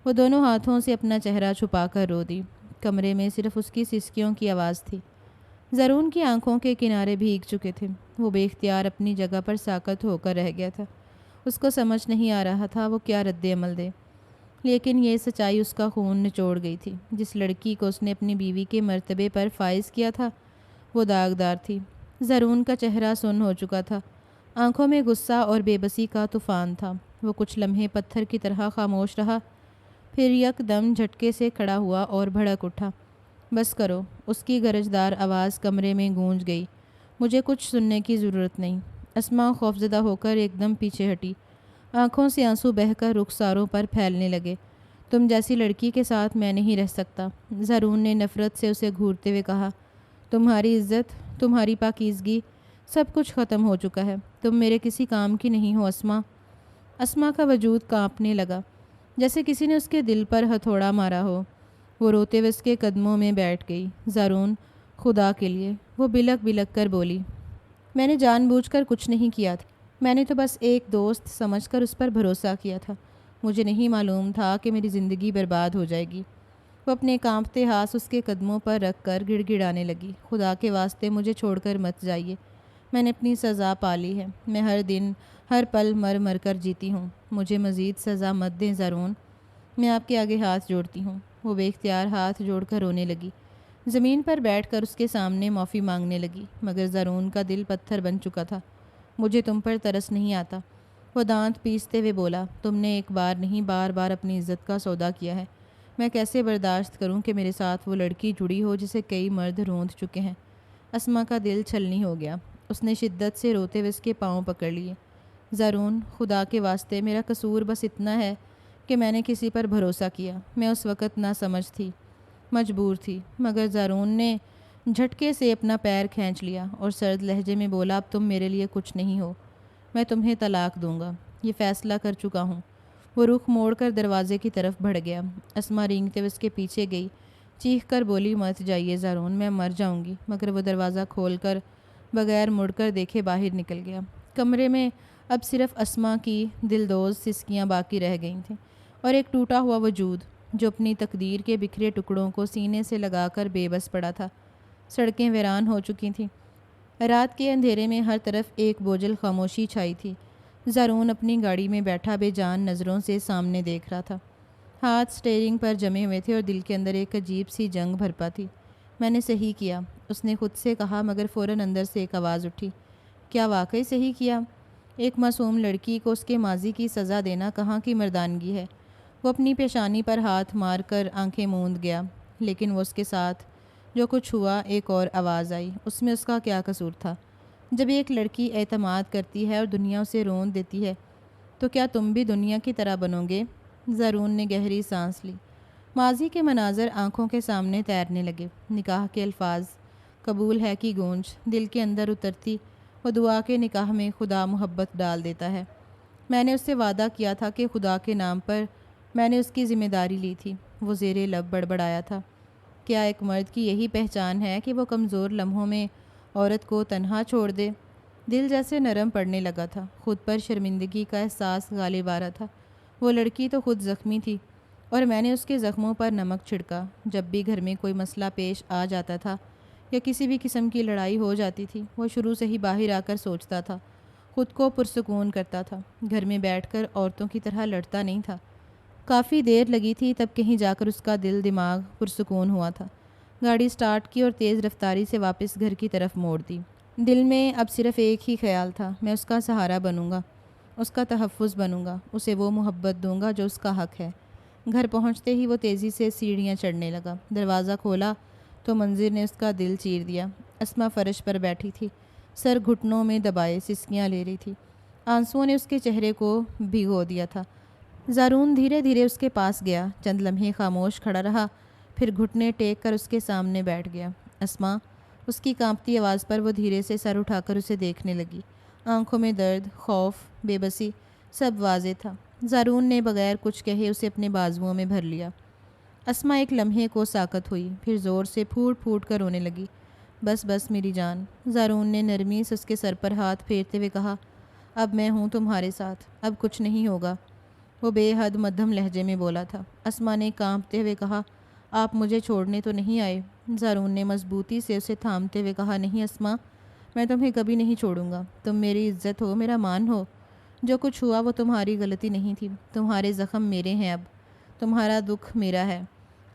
وہ دونوں ہاتھوں سے اپنا چہرہ چھپا کر رو دی۔ کمرے میں صرف اس کی سسکیوں کی آواز تھی۔ زارون کی آنکھوں کے کنارے بھیگ چکے تھے۔ وہ بے اختیار اپنی جگہ پر ساکت ہو کر رہ گیا تھا۔ اس کو سمجھ نہیں آ رہا تھا وہ کیا رد عمل دے، لیکن یہ سچائی اس کا خون نچوڑ گئی تھی۔ جس لڑکی کو اس نے اپنی بیوی کے مرتبے پر فائز کیا تھا وہ داغدار تھی۔ زارون کا چہرہ سن ہو چکا تھا، آنکھوں میں غصہ اور بے بسی کا طوفان تھا۔ وہ کچھ لمحے پتھر کی طرح خاموش رہا، پھر یک دم جھٹکے سے کھڑا ہوا اور بھڑک اٹھا۔ بس کرو، اس کی گرجدار آواز کمرے میں گونج گئی۔ مجھے کچھ سننے کی ضرورت نہیں۔ اسما خوفزدہ ہو کر ایک دم پیچھے ہٹی۔ آنکھوں سے آنسو بہہ کر رخساروں پر پھیلنے لگے۔ تم جیسی لڑکی کے ساتھ میں نہیں رہ سکتا، زارون نے نفرت سے اسے گھورتے ہوئے کہا۔ تمہاری عزت، تمہاری پاکیزگی، سب کچھ ختم ہو چکا ہے۔ تم میرے کسی کام کی نہیں ہو اسما۔ اسما کا وجود کانپنے لگا، جیسے کسی نے اس کے دل پر ہتھوڑا مارا ہو۔ وہ روتے ہوئے اس کے قدموں میں بیٹھ گئی۔ زارون، خدا کے لیے، وہ بلک بلک کر بولی، میں نے جان بوجھ کر کچھ نہیں کیا تھا۔ میں نے تو بس ایک دوست سمجھ کر اس پر بھروسہ کیا تھا۔ مجھے نہیں معلوم تھا کہ میری زندگی برباد ہو جائے گی۔ وہ اپنے کانپتے ہاتھ اس کے قدموں پر رکھ کر گڑ گڑانے لگی۔ خدا کے واسطے مجھے چھوڑ کر مت جائیے۔ میں نے اپنی سزا پالی ہے۔ میں ہر دن، ہر پل مر مر کر جیتی ہوں۔ مجھے مزید سزا مت دیں زارون۔ میں آپ کے آگے ہاتھ جوڑتی ہوں۔ وہ بے اختیار ہاتھ جوڑ کر رونے لگی۔ زمین پر بیٹھ کر اس کے سامنے معافی مانگنے لگی، مگر زارون کا دل پتھر بن چکا تھا۔ مجھے تم پر ترس نہیں آتا، وہ دانت پیستے ہوئے بولا۔ تم نے ایک بار نہیں بار بار اپنی عزت کا سودا کیا ہے۔ میں کیسے برداشت کروں کہ میرے ساتھ وہ لڑکی جڑی ہو جسے کئی مرد روند چکے ہیں۔ اسما کا دل چھلنی ہو گیا۔ اس نے شدت سے روتے ہوئے اس کے پاؤں پکڑ لیے۔ زارون، خدا کے واسطے، میرا قصور بس اتنا ہے کہ میں نے کسی پر بھروسہ کیا۔ میں اس وقت ناسمجھ تھی، مجبور تھی۔ مگر زارون نے جھٹکے سے اپنا پیر کھینچ لیا اور سرد لہجے میں بولا، اب تم میرے لیے کچھ نہیں ہو۔ میں تمہیں طلاق دوں گا، یہ فیصلہ کر چکا ہوں۔ وہ رخ موڑ کر دروازے کی طرف بڑھ گیا۔ اسما رینگتے ہوئے اس کے پیچھے گئی، چیخ کر بولی، مت جائیے زارون، میں مر جاؤں گی۔ مگر وہ دروازہ کھول کر بغیر مڑ کر دیکھے باہر نکل گیا۔ کمرے میں اب صرف اسما کی دلدوز سسکیاں باقی رہ گئی تھیں اور ایک ٹوٹا ہوا وجود جو اپنی تقدیر کے بکھرے ٹکڑوں کو سینے سے لگا کر بے بس پڑا تھا۔ سڑکیں ویران ہو چکی تھیں۔ رات کے اندھیرے میں ہر طرف ایک بوجھل خاموشی چھائی تھی۔ زارون اپنی گاڑی میں بیٹھا بے جان نظروں سے سامنے دیکھ رہا تھا۔ ہاتھ سٹیئرنگ پر جمے ہوئے تھے اور دل کے اندر ایک عجیب سی جنگ بھرپا تھی۔ میں نے صحیح کیا، اس نے خود سے کہا، مگر فوراً اندر سے ایک آواز اٹھی، کیا واقعی صحیح کیا؟ ایک معصوم لڑکی کو اس کے ماضی کی سزا دینا کہاں کی مردانگی ہے؟ وہ اپنی پیشانی پر ہاتھ مار کر آنکھیں موند گیا۔ لیکن وہ اس کے ساتھ جو کچھ ہوا، ایک اور آواز آئی، اس میں اس کا کیا قصور تھا؟ جب ایک لڑکی اعتماد کرتی ہے اور دنیا اسے رون دیتی ہے تو کیا تم بھی دنیا کی طرح بنو گے؟ زارون نے گہری سانس لی۔ ماضی کے مناظر آنکھوں کے سامنے تیرنے لگے۔ نکاح کے الفاظ، قبول ہے کی گونج دل کے اندر اترتی۔ وہ دعا کے نکاح میں خدا محبت ڈال دیتا ہے۔ میں نے اس سے وعدہ کیا تھا کہ خدا کے نام پر میں نے اس کی ذمہ داری لی تھی۔ وہ زیر لب بڑبڑایا تھا، کیا ایک مرد کی یہی پہچان ہے کہ وہ کمزور لمحوں میں عورت کو تنہا چھوڑ دے؟ دل جیسے نرم پڑنے لگا تھا۔ خود پر شرمندگی کا احساس غالب آ رہا تھا۔ وہ لڑکی تو خود زخمی تھی اور میں نے اس کے زخموں پر نمک چھڑکا۔ جب بھی گھر میں کوئی مسئلہ پیش آ جاتا تھا یا کسی بھی قسم کی لڑائی ہو جاتی تھی، وہ شروع سے ہی باہر آ کر سوچتا تھا، خود کو پرسکون کرتا تھا، گھر میں بیٹھ کر عورتوں کی طرح لڑتا نہیں تھا۔ کافی دیر لگی تھی، تب کہیں جا کر اس کا دل دماغ پرسکون ہوا تھا۔ گاڑی سٹارٹ کی اور تیز رفتاری سے واپس گھر کی طرف موڑ دی۔ دل میں اب صرف ایک ہی خیال تھا، میں اس کا سہارا بنوں گا، اس کا تحفظ بنوں گا، اسے وہ محبت دوں گا جو اس کا حق ہے۔ گھر پہنچتے ہی وہ تیزی سے سیڑھیاں چڑھنے لگا۔ دروازہ کھولا تو منظر نے اس کا دل چیر دیا۔ اسما فرش پر بیٹھی تھی، سر گھٹنوں میں دبائے سسکیاں لے رہی تھی۔ آنسوؤں نے اس کے چہرے کو بھگو دیا تھا۔ زارون دھیرے دھیرے اس کے پاس گیا، چند لمحے خاموش کھڑا رہا، پھر گھٹنے ٹیک کر اس کے سامنے بیٹھ گیا۔ اسما، اس کی کانپتی آواز پر وہ دھیرے سے سر اٹھا کر اسے دیکھنے لگی۔ آنکھوں میں درد، خوف، بے بسی سب واضح تھا۔ زارون نے بغیر کچھ کہے اسے اپنے بازوؤں میں بھر لیا۔ اسما ایک لمحے کو ساکت ہوئی، پھر زور سے پھوٹ پھوٹ کر رونے لگی۔ بس بس میری جان، زارون نے نرمی سے اس کے سر پر ہاتھ پھیرتے ہوئے کہا، اب میں ہوں تمہارے ساتھ، اب کچھ نہیں ہوگا۔ وہ بے حد مدھم لہجے میں بولا تھا۔ اسما نے کانپتے ہوئے کہا، آپ مجھے چھوڑنے تو نہیں آئے؟ زارون نے مضبوطی سے اسے تھامتے ہوئے کہا، نہیں اسما، میں تمہیں کبھی نہیں چھوڑوں گا۔ تم میری عزت ہو، میرا مان ہو۔ جو کچھ ہوا وہ تمہاری غلطی نہیں تھی، تمہارے زخم میرے ہیں، اب تمہارا دکھ میرا ہے۔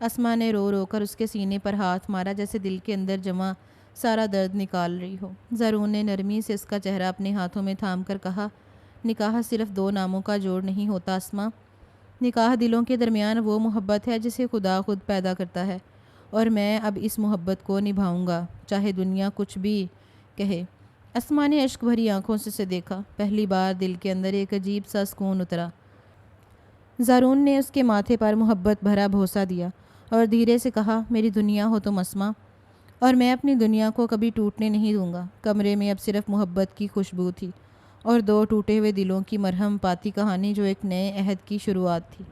اسما نے رو رو کر اس کے سینے پر ہاتھ مارا، جیسے دل کے اندر جمع سارا درد نکال رہی ہو۔ زارون نے نرمی سے اس کا چہرہ اپنے ہاتھوں میں تھام کر کہا، نکاح صرف دو ناموں کا جوڑ نہیں ہوتا اسما، نکاح دلوں کے درمیان وہ محبت ہے جسے خدا خود پیدا کرتا ہے، اور میں اب اس محبت کو نبھاؤں گا، چاہے دنیا کچھ بھی کہے۔ اسما نے اشک بھری آنکھوں سے اسے دیکھا۔ پہلی بار دل کے اندر ایک عجیب سا سکون اترا۔ زارون نے اس کے ماتھے پر محبت بھرا بوسہ دیا اور دھیرے سے کہا، میری دنیا ہو تم اسما، اور میں اپنی دنیا کو کبھی ٹوٹنے نہیں دوں گا۔ کمرے میں اب صرف محبت کی خوشبو تھی اور دو ٹوٹے ہوئے دلوں کی مرہم پاتی کہانی جو ایک نئے عہد کی شروعات تھی۔